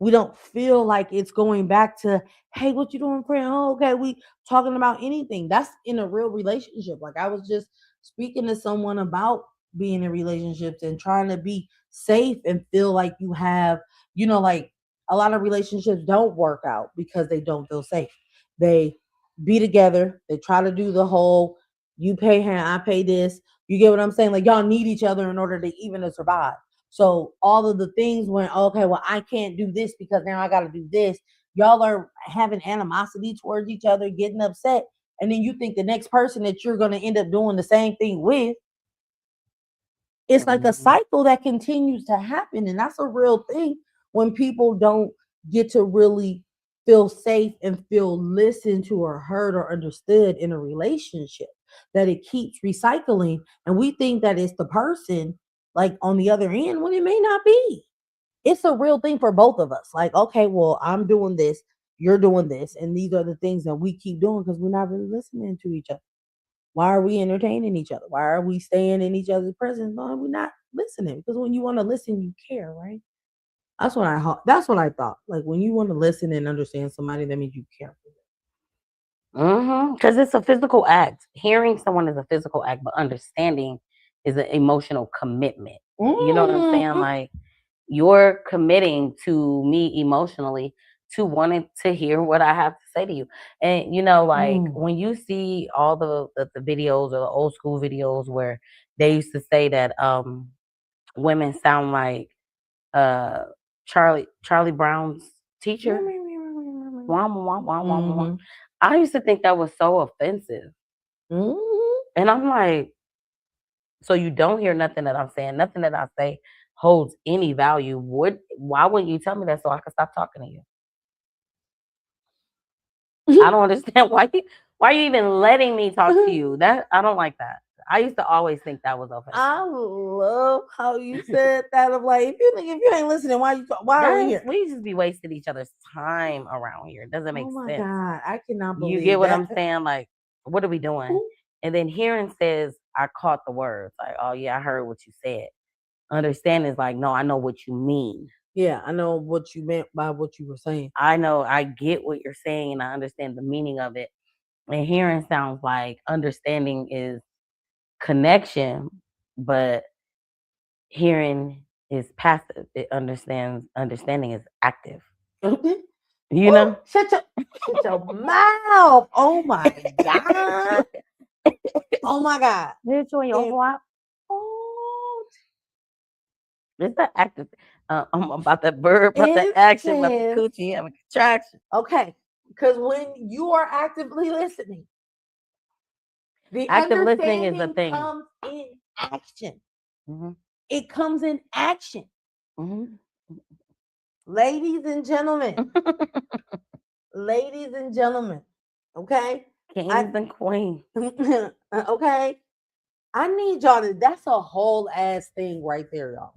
We don't feel like it's going back to, hey, what you doing, friend? Oh, okay, we talking about anything. That's in a real relationship. Like I was just speaking to someone about being in relationships and trying to be safe and feel like you have, like a lot of relationships don't work out because they don't feel safe. They be together, they try to do the whole you pay him, I pay this. You get what I'm saying? Like y'all need each other in order to even to survive. So all of the things when, okay, well, I can't do this because now I gotta do this. Y'all are having animosity towards each other, getting upset. And then you think the next person that you're gonna end up doing the same thing with, it's like a Hmm. cycle that continues to happen. And that's a real thing when people don't get to really feel safe and feel listened to or heard or understood in a relationship, that it keeps recycling. And we think that it's the person like on the other end when it may not be. It's a real thing for both of us. Like, okay, well, I'm doing this, you're doing this. And these are the things that we keep doing because we're not really listening to each other. Why are we entertaining each other? Why are we staying in each other's presence? Why are we not listening? Because when you want to listen, you care, right? That's what I thought. Like when you want to listen and understand somebody, that means you care for Because it's a physical act. Hearing someone is a physical act, but understanding is an emotional commitment. them. You know what I'm saying? Mm-hmm. Like you're committing to me emotionally to wanting to hear what I have to say to you. And like Mm. when you see all the videos or the old school videos where they used to say that women sound like uh Charlie Brown's teacher. Wah, wah, wah, wah, wah, wah. Mm-hmm. I used to think that was so offensive. Mm-hmm. And I'm like, so you don't hear nothing that I'm saying, nothing that I say holds any value. Why wouldn't you tell me that so I can stop talking to you? I don't understand why you even letting me talk to you. That I don't like that. I used to always think that was offensive. I love how you said that. Of like, if you ain't listening, why are we That's here? we just be wasting each other's time around here. It doesn't make Oh my sense. god, I cannot You get believe what that. I'm saying? Like, what are we doing? And then hearing says, I caught the words. Like, oh yeah, I heard what you said. Understanding is like, no, I know what you mean. Yeah, I know what you meant by what you were saying. I know I get what you're saying and I understand the meaning of it. And hearing sounds like understanding is connection, but hearing is passive. It understanding is active. You Ooh, know? shut your mouth. Oh my god. Oh my god. Did you If, overlap? oh, It's the active. I'm about that verb, about the it action, about the says coochie, having contraction. okay, because when you are actively listening, the Active listening is the understanding thing. comes in action. Hmm. It comes in action. Hmm. Ladies and gentlemen, ladies and gentlemen, okay? I Kings and queens. okay. I need y'all to that's a whole ass thing right there, y'all.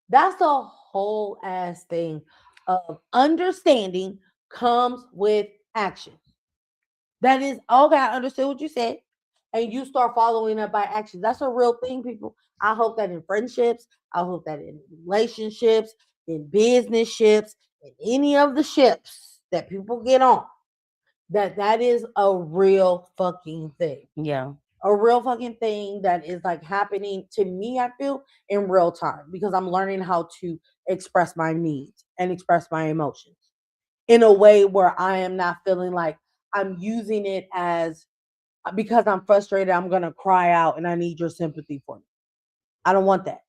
That's a whole ass thing of understanding comes with action. That is okay. I understood what you said, and you start following up by action. That's a real thing, people. I hope that in friendships, I hope that in relationships, in business ships, in any of the ships that people get on, that is a real fucking thing. Yeah. A real fucking thing that is like happening to me, I feel, in real time because I'm learning how to express my needs and express my emotions in a way where I am not feeling like I'm using it as because I'm frustrated, I'm gonna cry out and I need your sympathy for me. I don't want that.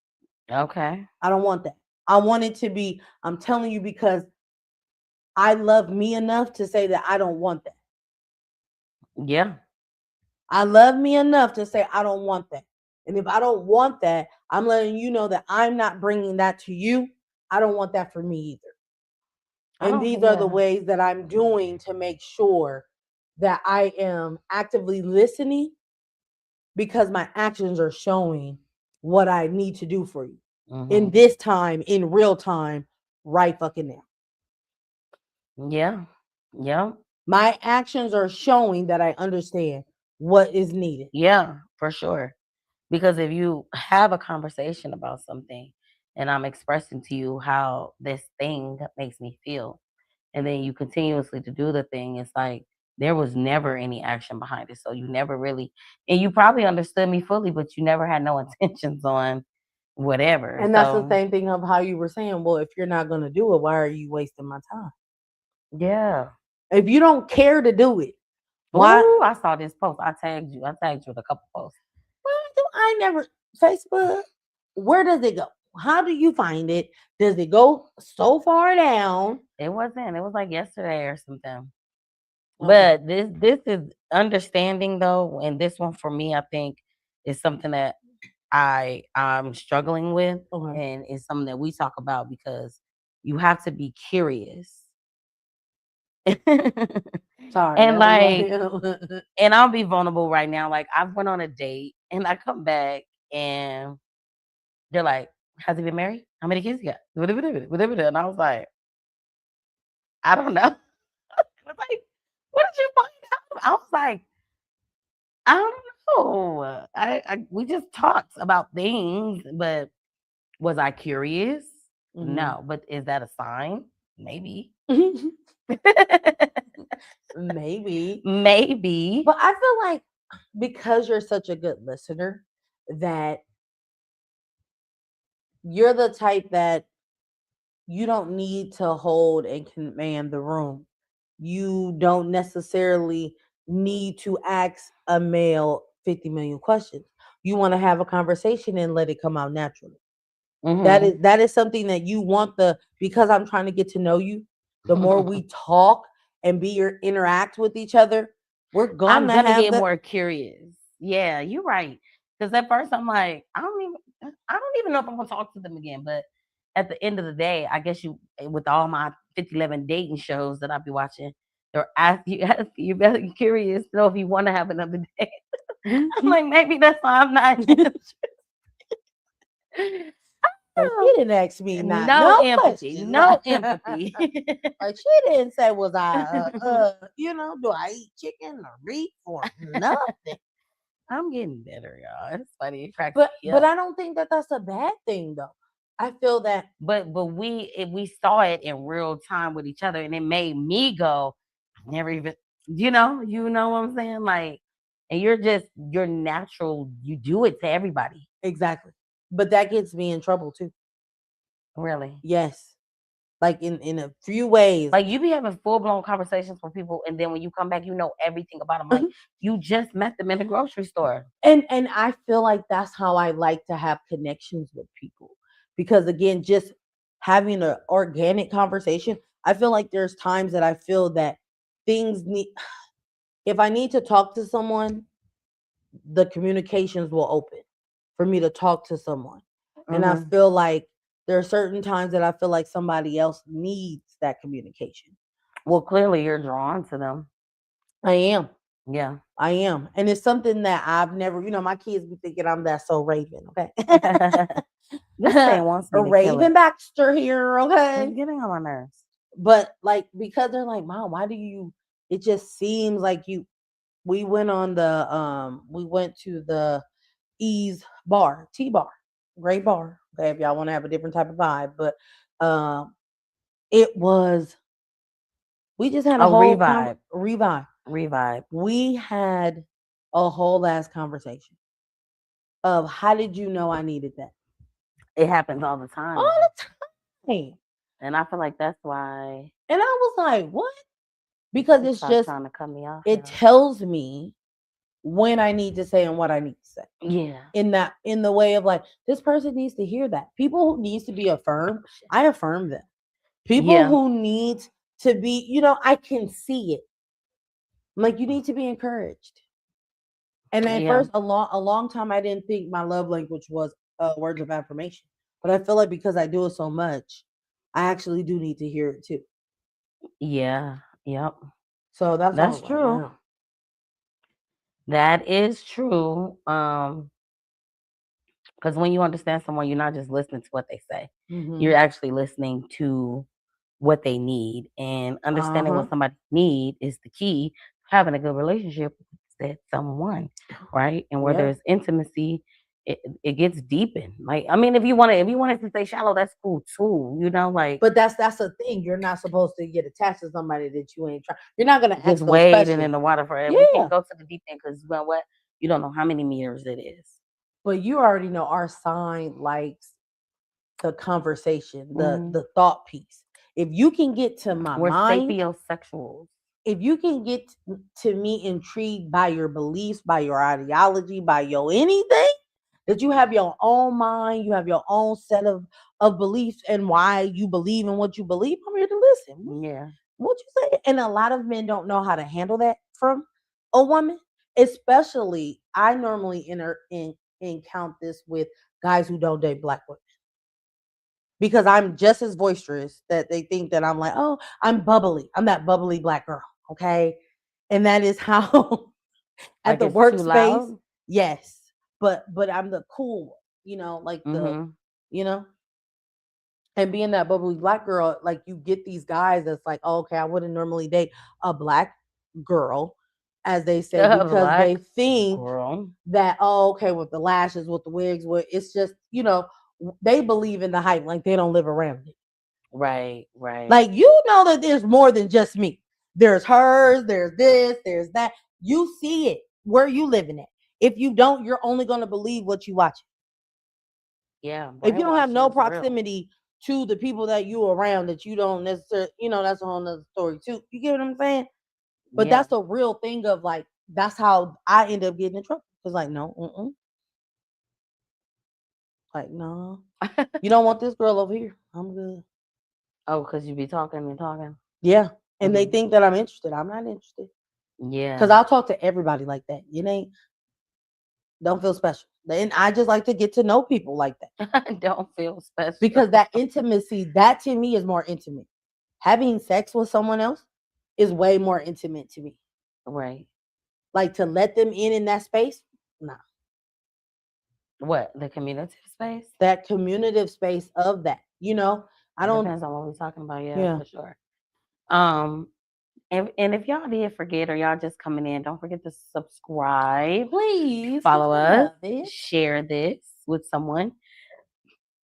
Okay. I don't want that. I want it to be, I'm telling you because I love me enough to say that I don't want that. Yeah. I love me enough to say I don't want that. And if I don't want that, I'm letting you know that I'm not bringing that to you. I don't want that for me either. I And don't. these are the Yeah. ways that I'm doing to make sure that I am actively listening because my actions are showing what I need to do for you in Hmm. this time, in real time, right fucking now. Yeah. Yeah. My actions are showing that I understand what is needed. Yeah. For sure. Because if you have a conversation about something and I'm expressing to you how this thing makes me feel, and then you continuously to do the thing, it's like there was never any action behind it. So you never really, and you probably understood me fully, but you never had no intentions on whatever. And that's the So same thing of how you were saying, well, if you're not going to do it, why are you wasting my time? yeah. If you don't care to do it, why? Ooh, I saw this post. I tagged you. I tagged you with a couple posts. Why do I never Facebook? Where does it go? How do you find it? Does it go so far down? It wasn't. It was like yesterday or something. Okay. But this is understanding though, and this one for me, I think is something that I'm struggling with, Okay. and it's something that we talk about because you have to be curious. Sorry. And like, Like, and I'll be vulnerable right now. Like I went on a date and I come back and they're like, "Has he been married? How many kids he got?" And I was like, "I don't know." I was like, "What did you find out?" I was like, "I don't know. We just talked about things, but was I curious? mhm. No. But is that a sign? Maybe." Maybe. Maybe. But I feel like because you're such a good listener, that you're the type that you don't need to hold and command the room. You don't necessarily need to ask a male 50 million questions. You want to have a conversation and let it come out naturally. Hmm. That is something that you want the because I'm trying to get to know you. The more we talk and be your interact with each other, we're I'm gonna gonna have get the more curious. Yeah, you're right. Because at first I'm like, I don't even know if I'm gonna talk to them again. But at the end of the day, I guess with all my 5011 dating shows that I be watching, they're ask you, you're very curious to know if you want to have another day. I'm like, maybe that's why I'm not. Like she didn't ask me not No no empathy. questions. No empathy. Like she didn't say was I do I eat chicken or beef or nothing. I'm getting better, y'all. It's funny. It cracks me But up. I don't think that that's a bad thing though. I feel that But we saw it in real time with each other, and it made me go, I never even, you know what I'm saying? Like, and you're natural. You do it to everybody. exactly. But that gets me in trouble too. Really. Yes. Like in a few ways. Like you be having full blown conversations with people, and then when you come back, you know everything about them. Like you just met them in the grocery store. And I feel like that's how I like to have connections with people. Because again, just having an organic conversation, I feel like there's times that I feel that things need if I need to talk to someone, the communications will open for me to talk to someone. And I Hmm. feel like there are certain times that I feel like somebody else needs that communication. Well, clearly you're drawn to them. I am. Yeah. I am. And it's something that I've never, my kids be thinking I'm that so Raven, okay? This man wants A me to kill Raven it. Baxter here, It's okay? getting on my nerves. But like because they're like, Mom, why do you it just seems like you we went to the Ease bar, T bar, great bar. Okay, if y'all want to have a different type of vibe. But um it was we just had a Oh, whole revive, revive. revive. We had a whole ass conversation of how did you know I needed that? It happens all the All time, the time. and I feel like that's why And I was like, what? Because he it's started just trying to cut me off, it y'all. tells me when I need to say and what I need to say. Yeah. In the way of like this person needs to hear that. People who needs to be affirmed, Oh, shit. I affirm them. People Yeah. who need to be, I can see it. I'm like you need to be encouraged. And at Yeah. first, a long time, I didn't think my love language was words of affirmation. But I feel like because I do it so much, I actually do need to hear it too. Yeah. Yep. So that's why I That's was like, true. wow. That is true. Because when you understand someone, you're not just listening to what they say. Mm-hmm. You're actually listening to what they need, and Uh understanding huh. what somebody need is the key to having a good relationship with that someone, right? And where Yeah. there's intimacy, it gets deepened. Like, I mean, if you wanted to stay shallow, that's cool too. Like But that's the thing. You're not supposed to get attached to somebody that you ain't trying. You're not gonna just ask those wading in questions. the water forever. We Yeah. can't go to the deep end because you know what? You don't know how many meters it is. But you already know our sign likes the conversation, the Hmm. the thought piece. If you can get to my We're mind, sapiosexuals. if you can get to me intrigued by your beliefs, by your ideology, by your anything, that you have your own mind, you have your own set of beliefs and why you believe in what you believe, I'm here to listen. Yeah. What you say? And a lot of men don't know how to handle that from a woman, especially I normally encounter this with guys who don't date black women because I'm just as boisterous that they think that I'm like, oh, I'm bubbly. I'm that bubbly black girl. Okay. And that is how at Like the it's too workspace, loud. yes. But I'm the cool one, like Hmm. you know, and being that bubbly black girl, like you get these guys that's like, oh, okay, I wouldn't normally date a black girl, as they say, because they Black think girl. that, oh, okay, with the lashes, with the wigs, with it's just, they believe in the hype, like they don't live around it. Right, right. Like you know that there's more than just me. There's hers, there's this, there's that. You see it where you living at. If you don't, you're only gonna believe what you watch. Yeah, If you don't have brainwashing no is real. proximity to the people that you around, that you don't necessarily, that's a whole nother story too. You get what I'm saying? But Yeah. that's a real thing of like, that's how I end up getting in trouble. It's like, no, like, no, you don't want this girl over here. I'm good. Oh, because you be talking and talking. Yeah. And they Hmm. think that I'm interested. I'm not interested. Cause Yeah. I'll talk to everybody like that. You ain't don't feel special. And I just like to get to know people like that. Don't feel special. Because that intimacy, that to me is more intimate. Having sex with someone else is way more intimate to me. Right. Like to let them in that space. Nah. What, the community space? That communicative space of that. I It don't. depends on what we're talking about, yeah, Yeah. for sure. Um, and if y'all did forget or y'all just coming in, don't forget to subscribe, Please, 'cause follow we us, love it. share this with someone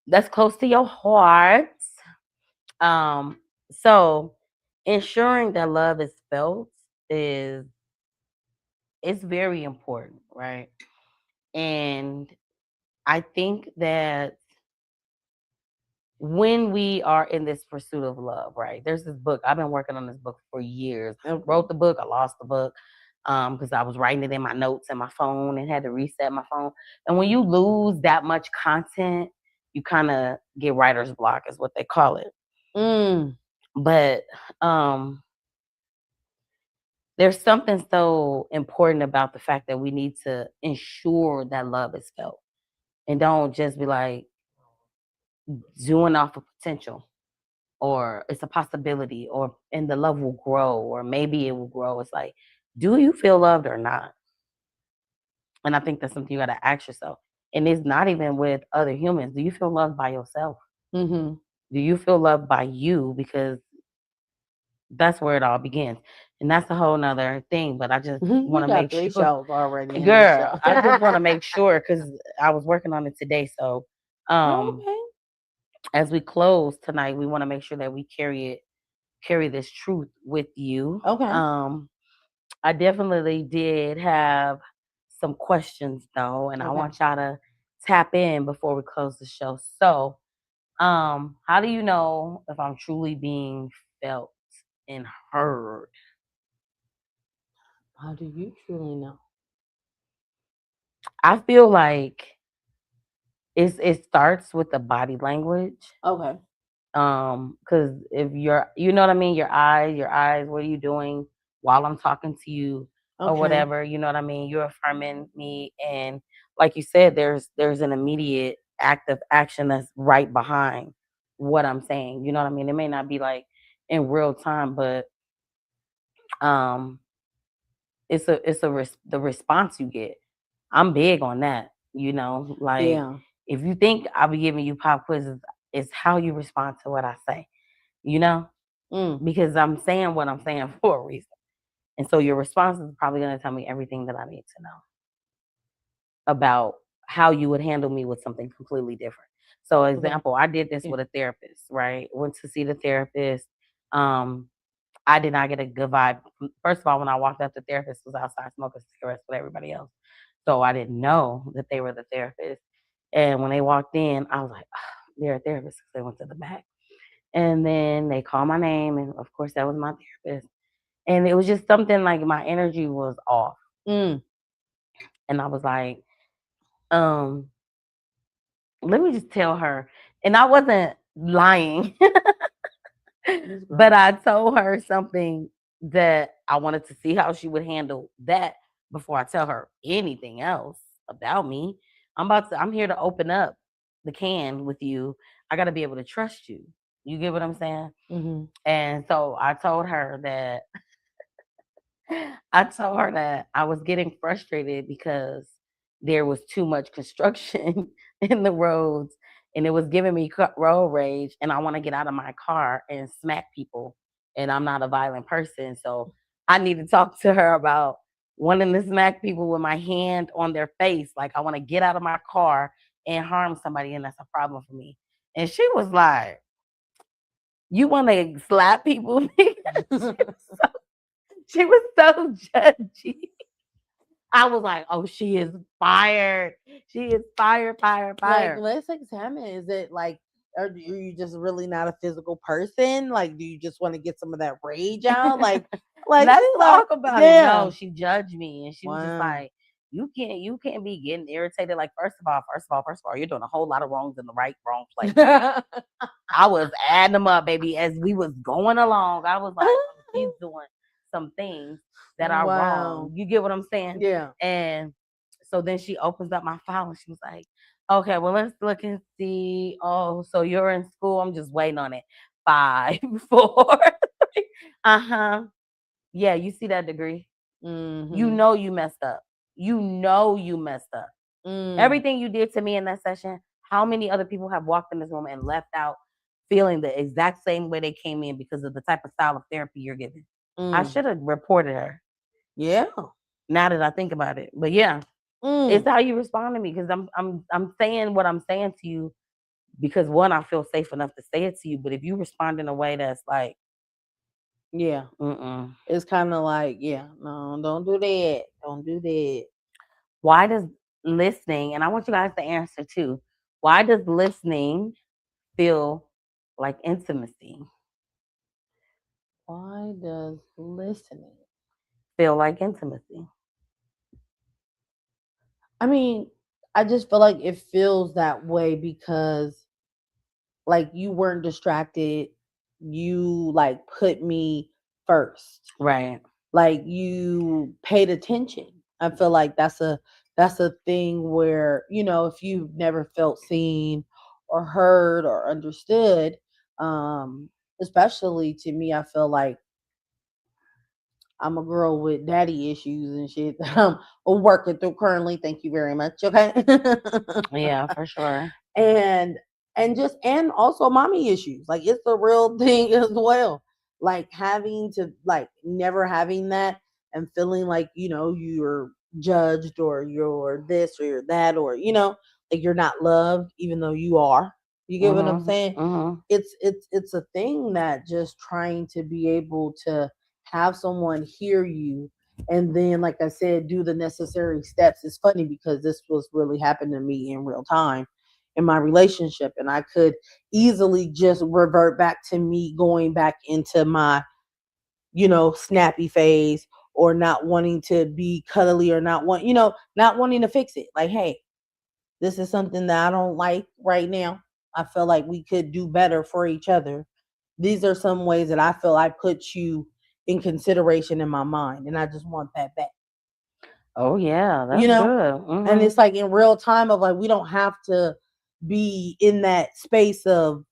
that's close to your heart. Um, so ensuring that love is felt is it's very important, right? And I think that when we are in this pursuit of love, right? There's this book. I've been working on this book for years. I Okay. wrote the book, I lost the book because I was writing it in my notes in my phone and had to reset my phone. And when you lose that much content, you kind of get writer's block, is what they call it. Mm. But um, there's something so important about the fact that we need to ensure that love is felt and don't just be like doing off of potential or it's a possibility or and the love will grow or maybe it will grow. It's like, do you feel loved or not? And I think that's something you got to ask yourself. And it's not even with other humans. Do you feel loved by yourself? Mm-hmm. Do you feel loved by you? Because that's where it all begins. And that's a whole nother thing. But I just We want to got make 3 sure, shows already in this girl, show. I just want to make sure because I was working on it today. So Okay. as we close tonight, we want to make sure that we carry this truth with you. Okay. I definitely did have some questions though, and I Okay. want y'all to tap in before we close the show. So, how do you know if I'm truly being felt and heard? How do you truly know? I feel like it starts with the body language. Okay. Because if you know what I mean, your eyes, what are you doing while I'm talking to you or Okay. whatever, you know what I mean? You're affirming me, and like you said, there's an immediate act of action that's right behind what I'm saying. You know what I mean? It may not be like in real time, but um the response you get. I'm big on that, like Yeah. if you think I'll be giving you pop quizzes, it's how you respond to what I say, you know? Mm. Because I'm saying what I'm saying for a reason. And so your response is probably going to tell me everything that I need to know about how you would handle me with something completely different. So, Okay. example, I did this Yeah. with a therapist, right? Went to see the therapist. Um, I did not get a good vibe. First of all, when I walked up, the therapist was outside smoking cigarettes with everybody else. So I didn't know that they were the therapist. And when they walked in, I was like, "Ah, they're a therapist," because they went to the back. And then they called my name, and of course, that was my therapist. And it was just something like my energy was off. Mm. And I was like, um, let me just tell her. And I wasn't lying, This but girl. I told her something that I wanted to see how she would handle that before I tell her anything else about me. I'm here to open up the can with you. I got to be able to trust you. You get what I'm saying? Mm-hmm. And so I told her that I was getting frustrated because there was too much construction in the roads and it was giving me road rage and I want to get out of my car and smack people and I'm not a violent person. So I need to talk to her about wanting to smack people with my hand on their face. Like I want to get out of my car and harm somebody and that's a problem for me. And she was like, "You want to slap people?" She was so judgy. I was like, "Oh, she is fired. She is fired, fired, Like, fired." let's examine. Is it like, are you just really not a physical person? Like, do you just want to get some of that rage out? Like Let's she's like, talk about it. No, damn. she judged me, and she was just Wow. like, "You can't be getting irritated. Like, first of all, you're doing a whole lot of wrongs in the wrong place." I was adding them up, baby, as we was going along. I was like, "Oh, she's doing some things that are wrong." Wow. You get what I'm saying? Yeah. And so then she opens up my file and she was like, "Okay, well, let's look and see. Oh, so you're in school. I'm just waiting on it. 5, 4, 3. Uh-huh. Yeah, you see that degree? You Mm-hmm. know you messed up. you know you messed up. Mm. Everything you did to me in that session, how many other people have walked in this room and left out feeling the exact same way they came in because of the type of style of therapy you're giving? I Mm. should have reported her. Yeah. Now that I think about it, but yeah, it's Mm. how you respond to me because I'm saying what I'm saying to you because one, I feel safe enough to say it to you. But if you respond in a way that's like, Yeah. mm-mm. It's kind of like, yeah, no, don't do that. Don't do that. Why does listening, and I want you guys to answer too, why does listening feel like intimacy? Why does listening? Feel like intimacy? I mean, I just feel like it feels that way because like you weren't distracted. You like put me first. Right. Like you paid attention. I feel like that's a thing where, if you've never felt seen or heard or understood, um, especially to me, I feel like I'm a girl with daddy issues and shit that I'm working through currently. Thank you very much. Okay. Yeah, for sure. and and also mommy issues. Like it's a real thing as well. Like having to like never having that and feeling like, you're judged or you're this or you're that or like you're not loved even though you are. You get what I'm Mhm. saying? Mhm. It's a thing that just trying to be able to have someone hear you and then like I said do the necessary steps. It's funny because this was really happening to me in real time in my relationship and I could easily just revert back to me going back into my snappy phase or not wanting to be cuddly or not wanting to fix it. Like, hey, this is something that I don't like right now. I feel like we could do better for each other. These are some ways that I feel I put you in consideration in my mind, and I just want that back. Oh yeah, You that's know, good. and it's Mhm. like in real time of like we don't have to be in that space of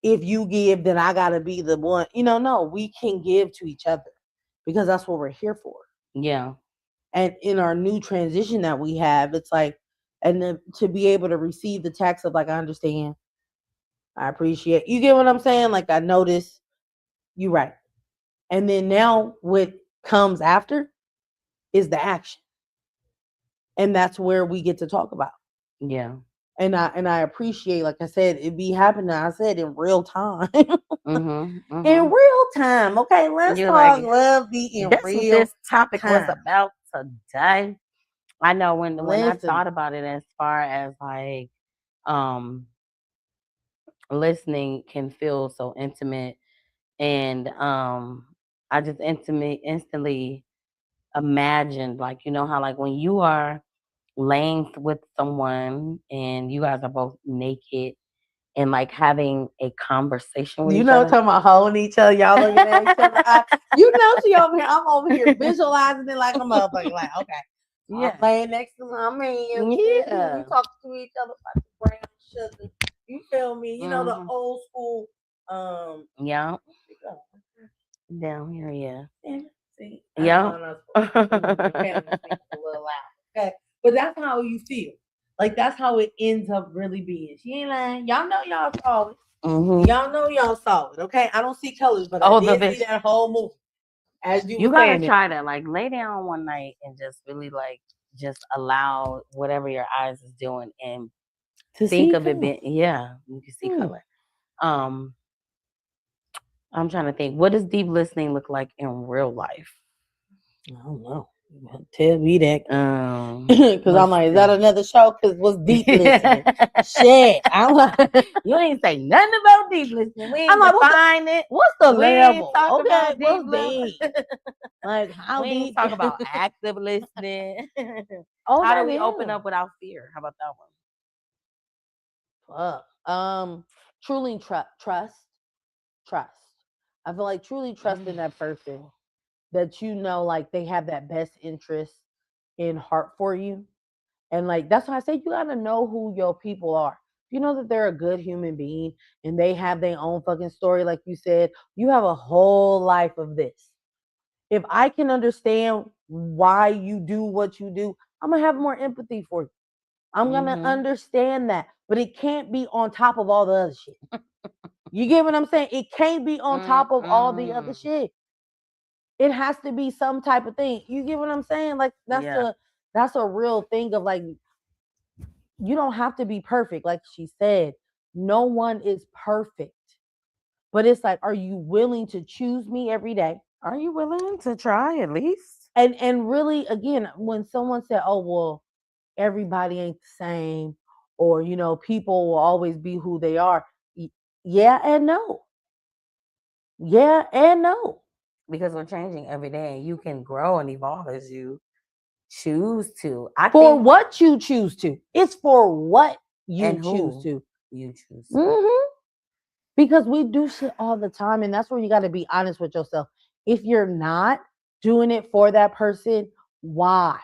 if you give, then I gotta be the one. No, we can give to each other because that's what we're here for. Yeah. And in our new transition that we have, it's like, and then to be able to receive the text of like, I understand, I appreciate. You get what I'm saying? Like I notice you right. And then now what comes after is the action. And that's where we get to talk about. Yeah. And I appreciate, like I said, it be happening. I said in real time. Mhm. In Mhm. real time. Okay, let's You're talk like, love be in that's what real this topic was time. about today. I know when I Listen. thought about it as far as like um listening can feel so intimate and I just intimate instantly imagined like you know how like when you are laying with someone and you guys are both naked and like having a conversation with each other. Talking about holding each other, y'all looking at each other. She over here. I'm over here visualizing it like a motherfucker. Like, okay, I'm Yeah. laying next to my man. We Yeah. talk to each other about the brown sugar. You feel me? The Hmm. old school. Yeah. Where's Down here, it going? See, that's yeah. how I'm not supposed to do. Okay, I'm gonna speak a little loud. Okay, but that's how you feel. Like that's how it ends up really being. She ain't lying. Y'all know y'all saw it. Hmm. Y'all know y'all saw it. Okay, I don't see colors, but I Oh, the did see bitch. that whole movie as you were You gotta saying it. try that. Like lay down one night and just really like just allow whatever your eyes is doing and To think see of it color. being yeah, you can see Hmm. color. Um, I'm trying to think. What does deep listening look like in real life? I don't know. Tell me that. Because I'm Let's like, is that see. another show? Because what's deep listening? Shit. I'm like, You ain't say nothing about deep listening. We I'm ain't like, define it. what's the We ain't level? talk Okay, about deep what's level. deep? Like, how We ain't deep? talk about active listening. Oh, How do that we open is. up without fear? How about that Fuck. Truly trust. I feel like truly one? trusting that person that like they have that best interest in heart for you. And like that's why I say you gotta know who your people are. If you know that they're a good human being and they have their own fucking story, like you said, you have a whole life of this. If I can understand why you do what you do, I'm gonna have more empathy for you. I'm gonna Mm-hmm. understand that. But it can't be on top of all the other shit. You get what I'm saying? It can't be on top of all the other Mm-mm. shit. It has to be some type of thing. You get what I'm saying? Like Yeah. that's a real thing of like you don't have to be perfect, like she said. No one is perfect. But it's like, are you willing to choose me every day? Are you willing to try at least? And really, again, when someone said, "Oh well, everybody ain't the same," or people will always be who they are. Yeah and no. Yeah and no. Because we're changing every day and you can grow and evolve as you choose to. I For think, what you choose to. It's for what and you choose who to. you choose to. Hmm. Because we do shit all the time, and that's where you got to be honest with yourself. If you're not doing it for that person, why?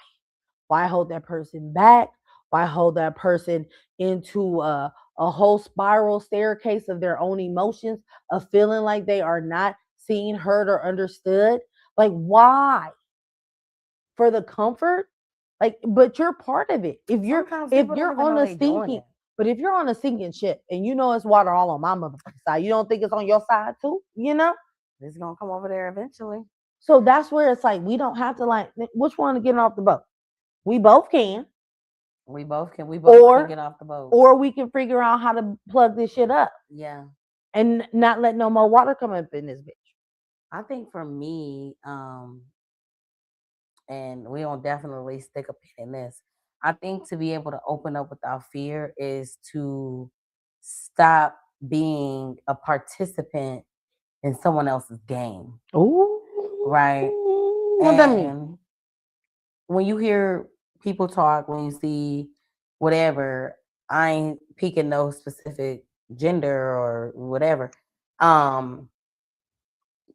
Why hold that person back? Why hold that person into a whole spiral staircase of their own emotions, of feeling like they are not seen, heard, or understood? Like, why? For the comfort? Like, but you're part of it. If you're Sometimes if people don't you're even on know a they doing sinking, it. but if you're on a sinking ship and it's water all on my motherfucking side, you don't think it's on your side too? It's gonna come over there eventually. So that's where it's like we don't have to like which one to get off the boat. We both can, We both can or get off the boat. or we can figure out how to plug this shit up Yeah. and not let no more water come up in this bitch. I think for me, and we don't definitely stick a pin in this. I think to be able to open up without fear is to stop being a participant in someone else's game, Ooh, right? what that mean? And when you hear people talk, when you see whatever, I ain't picking no specific gender or whatever. Um,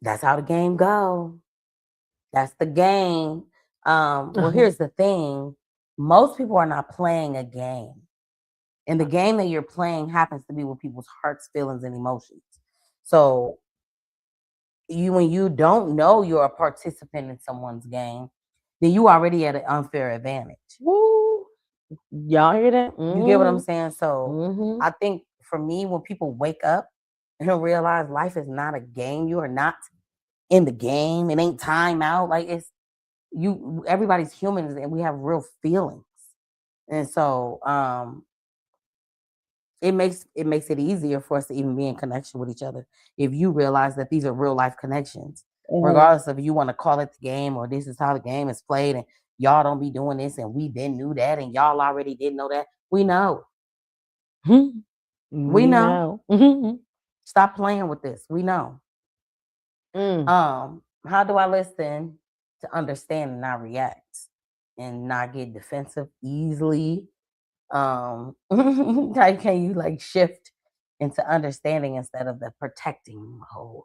that's how the game go. That's the game. Well, here's the thing. Most people are not playing a game. And the game that you're playing happens to be with people's hearts, feelings, and emotions. So when you don't know you're a participant in someone's game, then you already at an unfair advantage. Woo. Y'all hear that? You get what I'm Mm-hmm. saying? So Mm-hmm. I think for me, when people wake up and realize life is not a game, you are not in the game. It ain't time out. Like it's you. Everybody's humans, and we have real feelings. And so it makes it easier for us to even be in connection with each other if you realize that these are real life connections, Mm-hmm. regardless of you want to call it the game or this is how the game is played and y'all don't be doing this and we been knew that and y'all already didn't know that. We know. We We know. know. Mm-hmm. Stop playing with this. We know. Mm. How do I listen to understand and not react and not get defensive easily? How can you like shift into understanding instead of the protecting mode?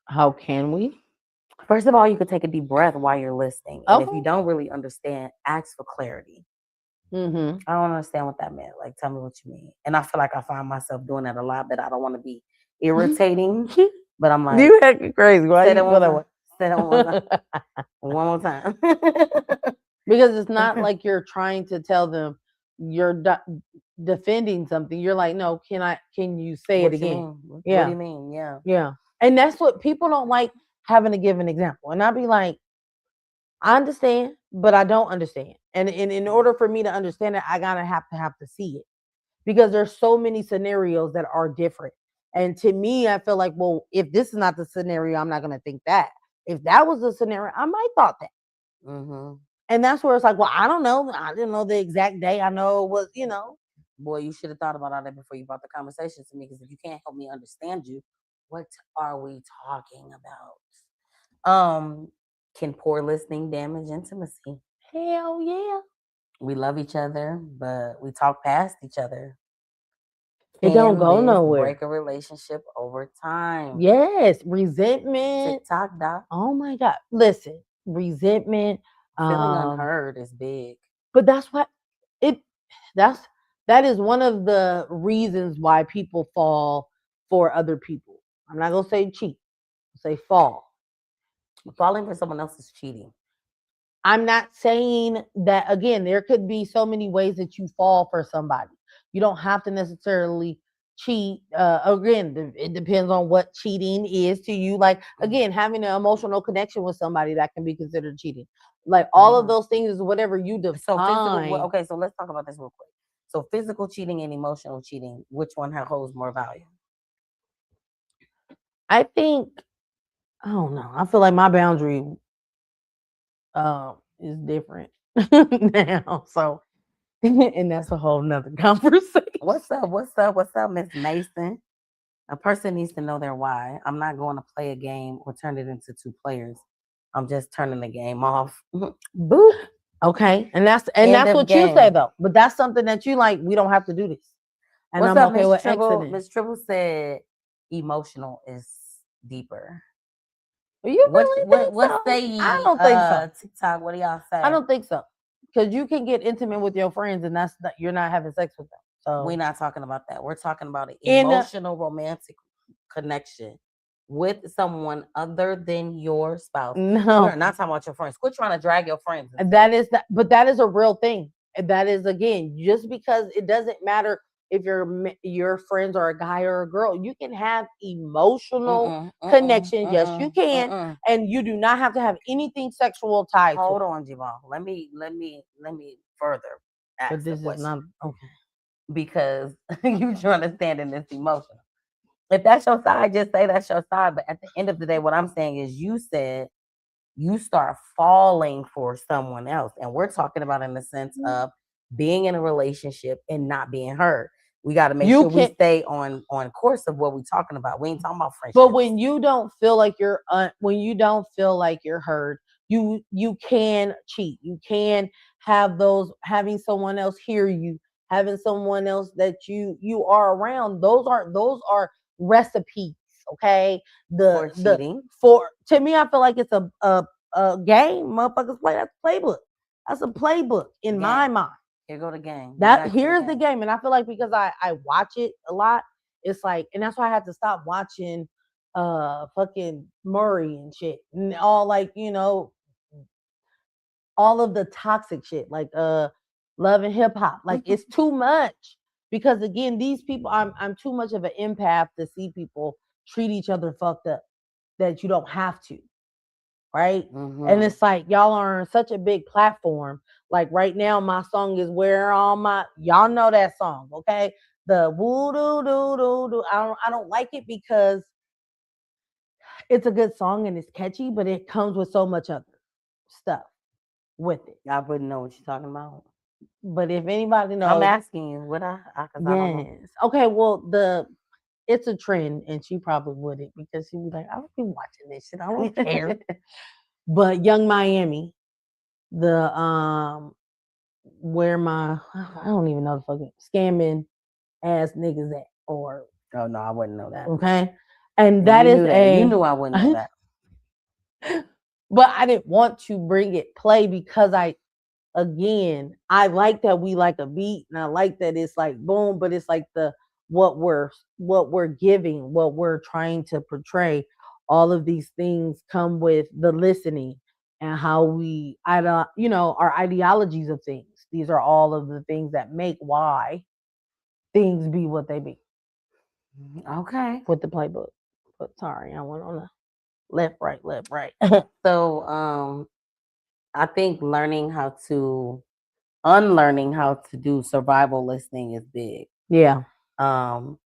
How can we? First of all, you could take a deep breath while you're listening. And if you Okay. don't really understand, ask for clarity. Mm-hmm. I don't understand what that meant. Like, tell me what you mean. And I feel like I find myself doing that a lot, but I don't want to be irritating. But I'm like, You acting crazy. Why say you that feel one that time. way? Say that one more time. One more time. Because it's not like you're trying to tell them you're defending something. You're like, no, can you say it What you again? mean? What do Yeah. you mean? Yeah. Yeah. And that's what people don't like, having to give an example. And I'd be like, I understand, but I don't understand. And in order for me to understand it, I gotta have to see it. Because there's so many scenarios that are different. And to me, I feel like, well, if this is not the scenario, I'm not gonna think that. If that was the scenario, I might thought that. Mm-hmm. And that's where it's like, well, I don't know. I didn't know the exact day. I know it was. Boy, you should have thought about all that before you brought the conversation to me. Because if you can't help me understand you, what are we talking about? Can poor listening damage intimacy? Hell yeah. We love each other, but we talk past each other. It don't Can go this nowhere. break a relationship over time? Yes. Resentment. TikTok, doc. Oh my God. Listen, resentment. Feeling Um, unheard is big. but that's what it that's that is one of the reasons why people fall for other people. I'm not gonna say cheat, I'll say fall. Falling for someone else is cheating. I'm not saying that again, there could be so many ways that you fall for somebody. You don't have to necessarily cheat. Again, it depends on what cheating is to you. Like again, having an emotional connection with somebody that can be considered cheating. Like all of Mhm. those things is whatever you So physical. define. Okay, so let's talk about this real quick. So physical cheating and emotional cheating, which one holds more value? I think I don't know. I feel like my boundary is different now. So and that's a whole nother conversation. What's up? What's up? What's up, Miss Mason? A person needs to know their why. I'm not going to play a game or turn it into two players. I'm just turning the game off. Boop. Okay. And End that's of what you say game. though. But that's something that you like, we don't have to do this. And What's I'm up, okay Miss with Tribble? exiting. Miss Tribble said emotional is deeper. You really think What so? say I ye? don't think so. TikTok. What do y'all I say? don't think so. Because you can get intimate with your friends and that's not, you're not having sex with them. We're So not talking about that. We're talking about an in emotional, romantic connection with someone other than your spouse. We are no, not talking about your friends. Quit trying to drag your friends into that this. is that, but that is a real thing. And that is again, just because it doesn't matter if your friends are a guy or a girl, you can have emotional Mm-mm, mm-mm, connection. Yes, you mm-mm, can, mm-mm. and you do not have to have anything sexual tied to Hold it. on, Javon. Let me further But ask a this is question not okay. because you trying to stand in this emotion. If that's your side, just say that's your side. But at the end of the day, what I'm saying is you said you start falling for someone else. And we're talking about in the sense of being in a relationship and not being heard. We got to make You sure we can, stay on course of what we're talking about. We ain't talking about but friendships. when you don't feel like when you don't feel like you're heard, you can cheat. You can have those having someone else hear you, having someone else that you are around. Those are recipes. Okay, For the cheating. for to me, I feel like it's a game. Motherfuckers play. That's a playbook. That's a playbook in my Game. mind. Here go the game. We That back to the here's the game. game, and I feel like because I watch it a lot, it's like, and that's why I had to stop watching fucking Murray and shit, and all like all of the toxic shit, like love and hip hop. Like it's too much because again, these people, I'm too much of an empath to see people treat each other fucked up that you don't have to, right? And Mm-hmm. it's like y'all are on such a big platform. Like right now, my song is "Where All My." Y'all know that song, okay? The woo doo doo doo doo. I don't like it because it's a good song and it's catchy, but it comes with so much other stuff with it. I wouldn't know what you're talking about. But if anybody I'm knows, asking you what because I don't know. yes, okay. Well, it's a trend, and she probably wouldn't because she'd be like, "I don't be watching this shit. I don't care." But Young Miami, the where my I don't even know the fucking scamming ass niggas at or Oh no, I wouldn't know that. okay. And And that you is knew that. You a knew I wouldn't know that. but I didn't want to bring it play because I like that we like a beat and I like that it's like boom, but it's like the what we're giving, what we're trying to portray. All of these things come with the listening and how our ideologies of things. These are all of the things that make why things be what they be Okay. with the playbook. But sorry, I went on the left, right. So I think unlearning how to do survival listening is big. Yeah. Um,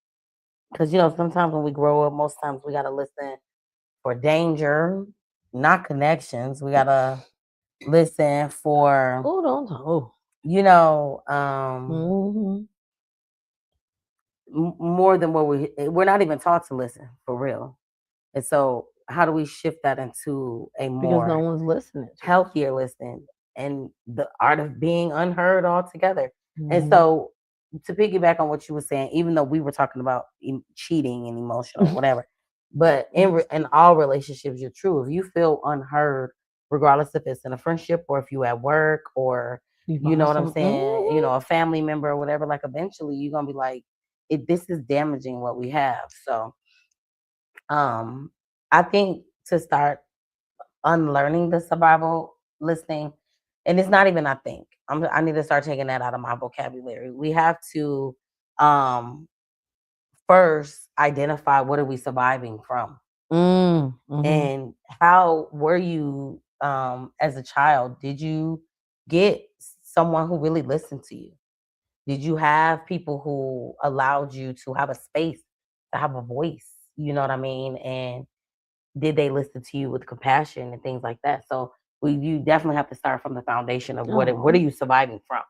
because sometimes when we grow up, most times we gotta listen for danger, not connections. We gotta listen for Oh, don't oh. you know Mm-hmm. more than what we're not even taught to listen for real. And so, how do we shift that into a Because no more one's listening to us. healthier listening and the art of being unheard altogether? And Mm-hmm. so, to piggyback on what you were saying, even though we were talking about cheating and emotional, whatever, but in all relationships, you're true. If you feel unheard, regardless if it's in a friendship or if you at work or You you find know what I'm some. saying, a family member or whatever, like eventually you're gonna be like, this is damaging what we have. So I think to start unlearning the survival listening, and it's not even I think. I need to start taking that out of my vocabulary. We have to um first identify what are we surviving from, Mhm. and how were you as a child? Did you get someone who really listened to you? Did you have people who allowed you to have a space, to have a voice? You know what I mean? And did they listen to you with compassion and things like that? So you definitely have to start from the foundation of what are Oh. you surviving from?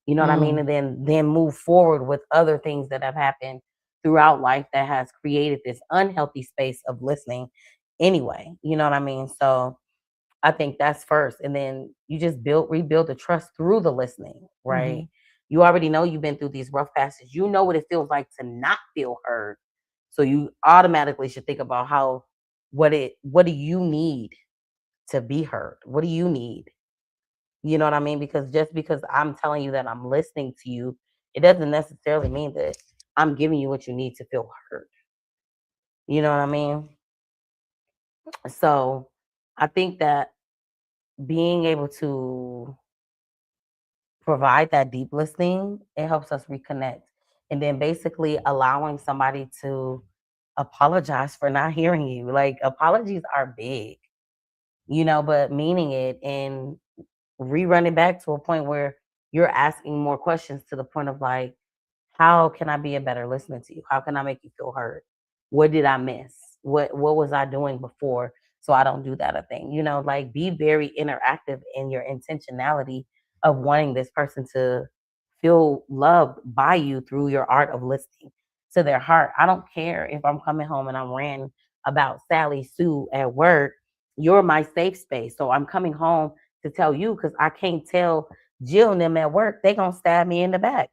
You know what I mean? Mm. And then move forward with other things that have happened throughout life that has created this unhealthy space of listening anyway. You know what I mean? So I think that's first. And then you just rebuild the trust through the listening, right? Mhm. You already know you've been through these rough passages. You know what it feels like to not feel heard. So you automatically should think about what do you need to be heard? What do you need? You know what I mean? Because just because I'm telling you that I'm listening to you, it doesn't necessarily mean that I'm giving you what you need to feel heard. You know what I mean? So I think that being able to provide that deep listening, it helps us reconnect. And then basically allowing somebody to apologize for not hearing you. Like apologies are big, but meaning it and rerunning back to a point where you're asking more questions to the point of like, how can I be a better listener to you? How can I make you feel heard? What did I miss? What was I doing before so I don't do that a thing? Like be very interactive in your intentionality of wanting this person to feel loved by you through your art of listening to their heart. I don't care if I'm coming home and I'm ranting about Sally Sue at work. You're my safe space. So I'm coming home to tell you because I can't tell Jill and them at work. They gonna stab me in the back.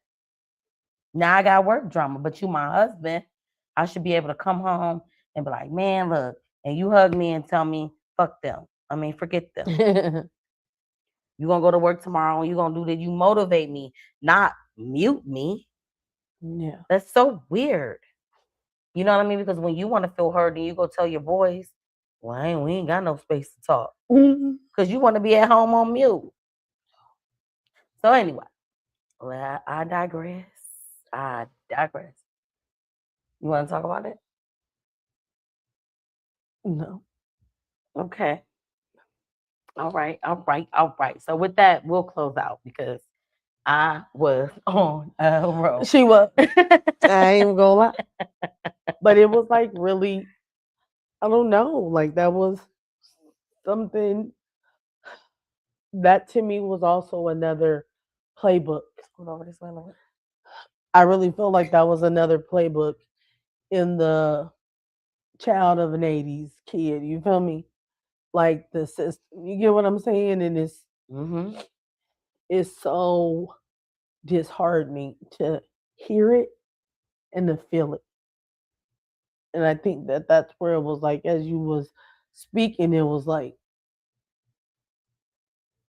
Now I got work drama, but you my husband. I should be able to come home and be like, man, look, and you hug me and tell me, fuck them. I mean, forget them. You gonna go to work tomorrow and you gonna do that. You motivate me, not mute me. Yeah. That's so weird. You know what I mean? Because when you want to feel heard and you go tell your boys, well, we ain't got no space to talk. Mhm. Because you want to be at home on mute. So anyway, well, I digress. I digress. You want to talk about it? No. Okay. All right, all right, all right. So with that, we'll close out because I was on a roll. She was. I ain't even gonna lie. But it was like really, I don't know. Like that was something that to me was also another playbook. Hold over this way, Lord. I really feel like that was another playbook in the child of an 80s kid. You feel me? Like the system. You get what I'm saying? And Mm-hmm. it's so disheartening to hear it and to feel it. And I think that that's where it was like, as you was speaking, it was like,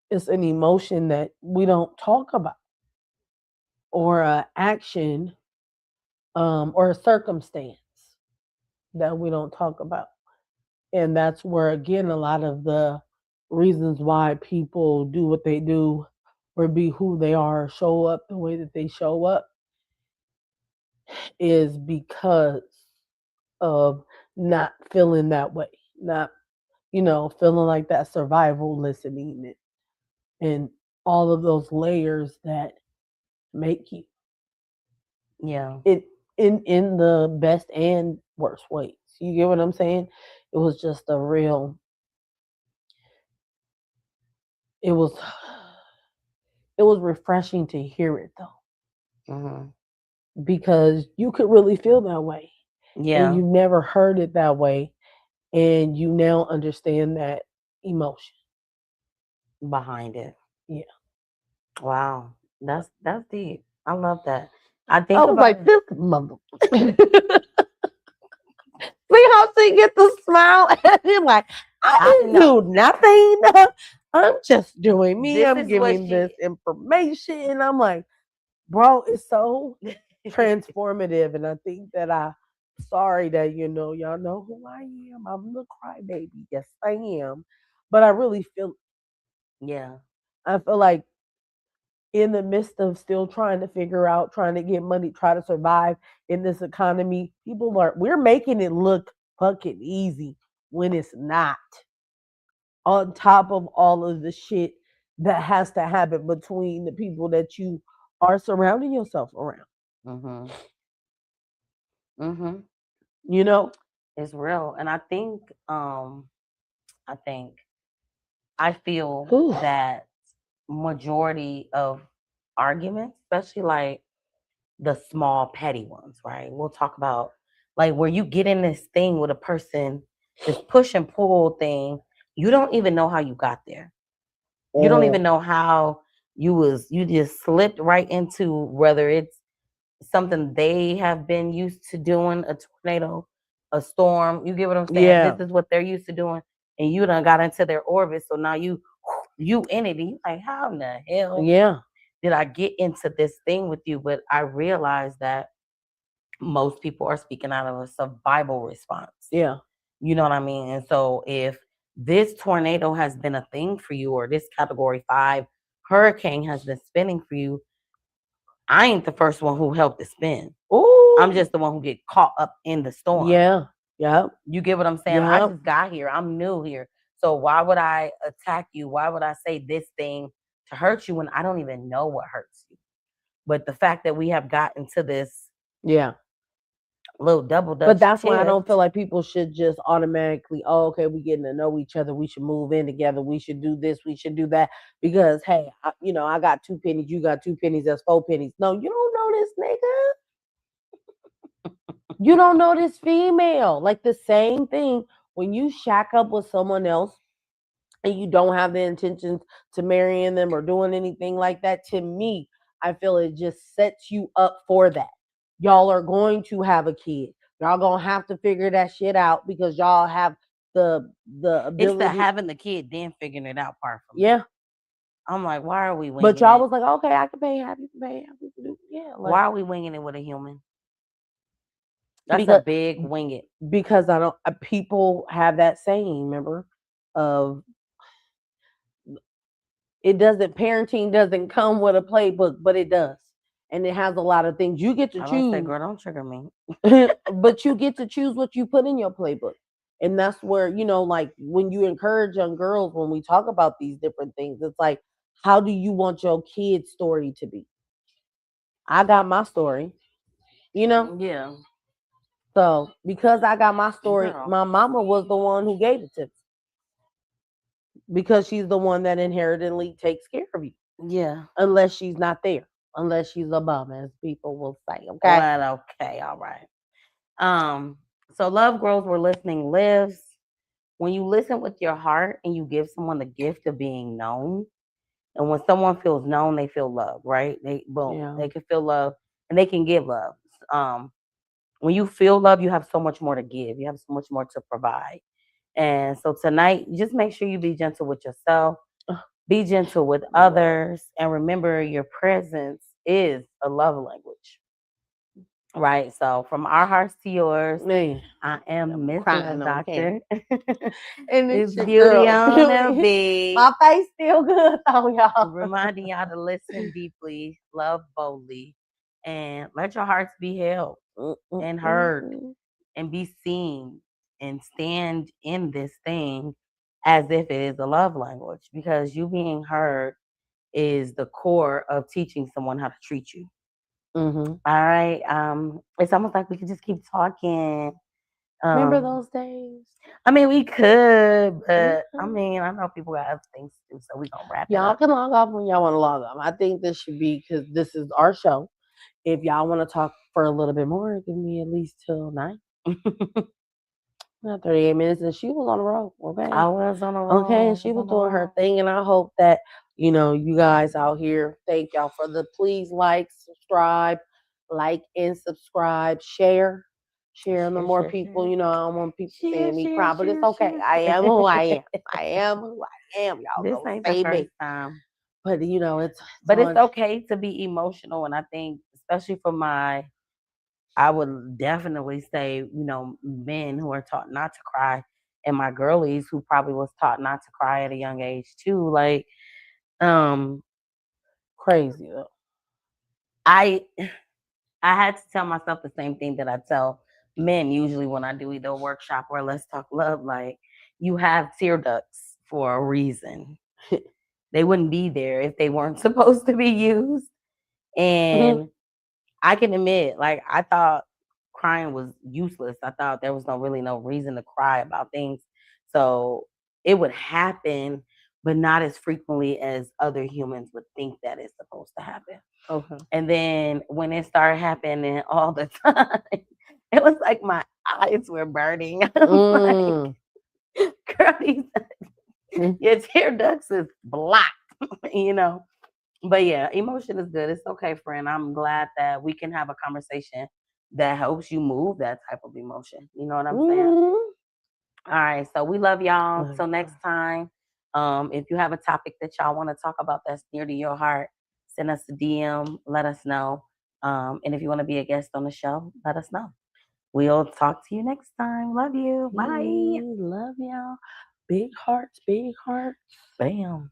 it's an emotion that we don't talk about, or a action, or a circumstance that we don't talk about. And that's where, again, a lot of the reasons why people do what they do or be who they are, show up the way that they show up, is because of not feeling that way, not, feeling like that survival listening, and all of those layers that make you Yeah. it in the best and worst ways. You get what I'm saying? It was just a real, it was it was refreshing to hear it though, Mm-hmm. because you could really feel that way and Yeah. you never heard it that way, and you now understand that emotion. Behind it. Yeah. Wow. That's deep. I love that. I I think was about like, it. this mother. See how she get the smile and then like, I I didn't know. do nothing. I'm just doing me. This I'm is what giving this she information. And I'm like, bro, it's so transformative. And I think that sorry that, y'all know who I am. I'm the crybaby. Yes, I am. But I really feel, Yeah. I feel like in the midst of still trying to figure out, trying to get money, try to survive in this economy, we're making it look fucking easy when it's not. On top of all of the shit that has to happen between the people that you are surrounding yourself around. Mhm. Mhm. You know? It's real, and I think I feel Whew. that majority of arguments, especially like the small petty ones, right? We'll talk about like where you get in this thing with a person, this push and pull thing. You don't even know how you got there. You don't even Mm. know how you just slipped right into whether it's something they have been used to doing, a tornado, a storm. You get what I'm saying? This Yeah. is what they're used to doing, and you done got into their orbit. So now you in it, and you like, how in the hell Yeah. did I get into this thing with you? But I realized that most people are speaking out of a survival response. Yeah. You know what I mean? And so if this tornado has been a thing for you, or this category 5 hurricane has been spinning for you, I ain't the first one who helped it spin. I'm Ooh. just the one who get caught up in the storm. Yeah. Yep. You get what I'm saying? I Yep. just got here. I'm new here. So why would I attack you? Why would I say this thing to hurt you when I don't even know what hurts you? But the fact that we have gotten to this Yeah. little double But dutch that's why I don't feel shift, like people should just automatically, oh, okay, we getting to know each other. We should move in together. We should do this. We should do that. Because, hey, I got 2 pennies. You got 2 pennies. That's 4 pennies. No, you don't know this nigga. You don't know this female. Like the same thing when you shack up with someone else and you don't have the intentions to marrying them or doing anything like that, to me, I feel it just sets you up for that. Y'all are going to have a kid. Y'all gonna have to figure that shit out because y'all have the it's the ability. having the kid then figuring it out part for me. Yeah. I'm like, why are we But winging y'all it? was like, okay, I can pay half, you can pay half, you can do yeah, like Why are we winging it with a human? That's a because big wing it. I don't people have that saying, remember, of it doesn't parenting doesn't come with a playbook, but it does. And it has a lot of things. You get to I was gonna say, choose, girl, don't trigger me. but you get to choose what you put in your playbook. And that's where, like when you encourage young girls, when we talk about these different things, it's like, how do you want your kid's story to be? I got my story, you know? Yeah, So because I got my story, girl. my mama was the one who gave it to me because she's the one that inherently takes care of you, Yeah. unless she's not there, unless she's a bum, as people will say. Okay. Well, okay, all right. Um, so love grows where listening lives. When you listen with your heart and you give someone the gift of being known, and when someone feels known, they feel love, right? They boom, Yeah. they can feel love and they can give love. Um, when you feel love, you have so much more to give. You have so much more to provide. And so tonight, just make sure you be gentle with yourself, be gentle with Yeah. others, and remember your presence is a love language. Right. So from our hearts to yours, Man, I am I'm Miss crying Love on camera. Doctor. And It's it's your beauty girl. on the beat. My face still good though, y'all. Reminding y'all to listen deeply, love boldly, and let your hearts be held Mm, mm, and mm, heard mm. and be seen and stand in this thing as if it is a love language, because you being heard is the core of teaching someone how to treat you. Mhm. All right. It's almost like we could just keep talking. Remember Um, those days? I mean, we could, but I Mhm. mean, I know people got other things to do, so we gonna wrap it Y'all up. can log off when y'all want to log off. I think this should be because this is our show. If y'all want to talk for a little bit more, give me at least till 9. Not 38 minutes. And she was on the road. Okay. I was on a Okay. roll. And I she was was on a doing her roll. thing. And I hope that, you guys out here, thank y'all for the please like and subscribe, share. Sharing the Share, more share, people, share, I don't want people share, saying me share, proud, but it's share, okay. share, I am who I am. share. I am who I am. Y'all This gonna ain't the say first me. time, But it's but it's on. okay to be emotional, and I think, especially for I would definitely say, men who are taught not to cry, and my girlies who probably was taught not to cry at a young age too. Like, Um, Crazy though. I I had to tell myself the same thing that I tell men usually when I do either a workshop or let's talk love. Like, you have tear ducts for a reason. They wouldn't be there if they weren't supposed to be used. And I can admit, like, I thought crying was useless. I thought there was no reason to cry about things. So it would happen, but not as frequently as other humans would think that it's supposed to happen. Okay. And then when it started happening all the time, it was like my eyes were burning. I was Mm. like, girl, your tear ducts is blocked, you know. But yeah, emotion is good. It's okay, friend. I'm glad that we can have a conversation that helps you move that type of emotion. You know what I'm saying? Mm. All right. So we love y'all. Love Till next y'all. time. If you have a topic that y'all want to talk about that's near to your heart, send us a DM. Let us know. And if you want to be a guest on the show, let us know. We'll talk to you next time. Love you. Bye. Love y'all. Big hearts, big hearts. Bam.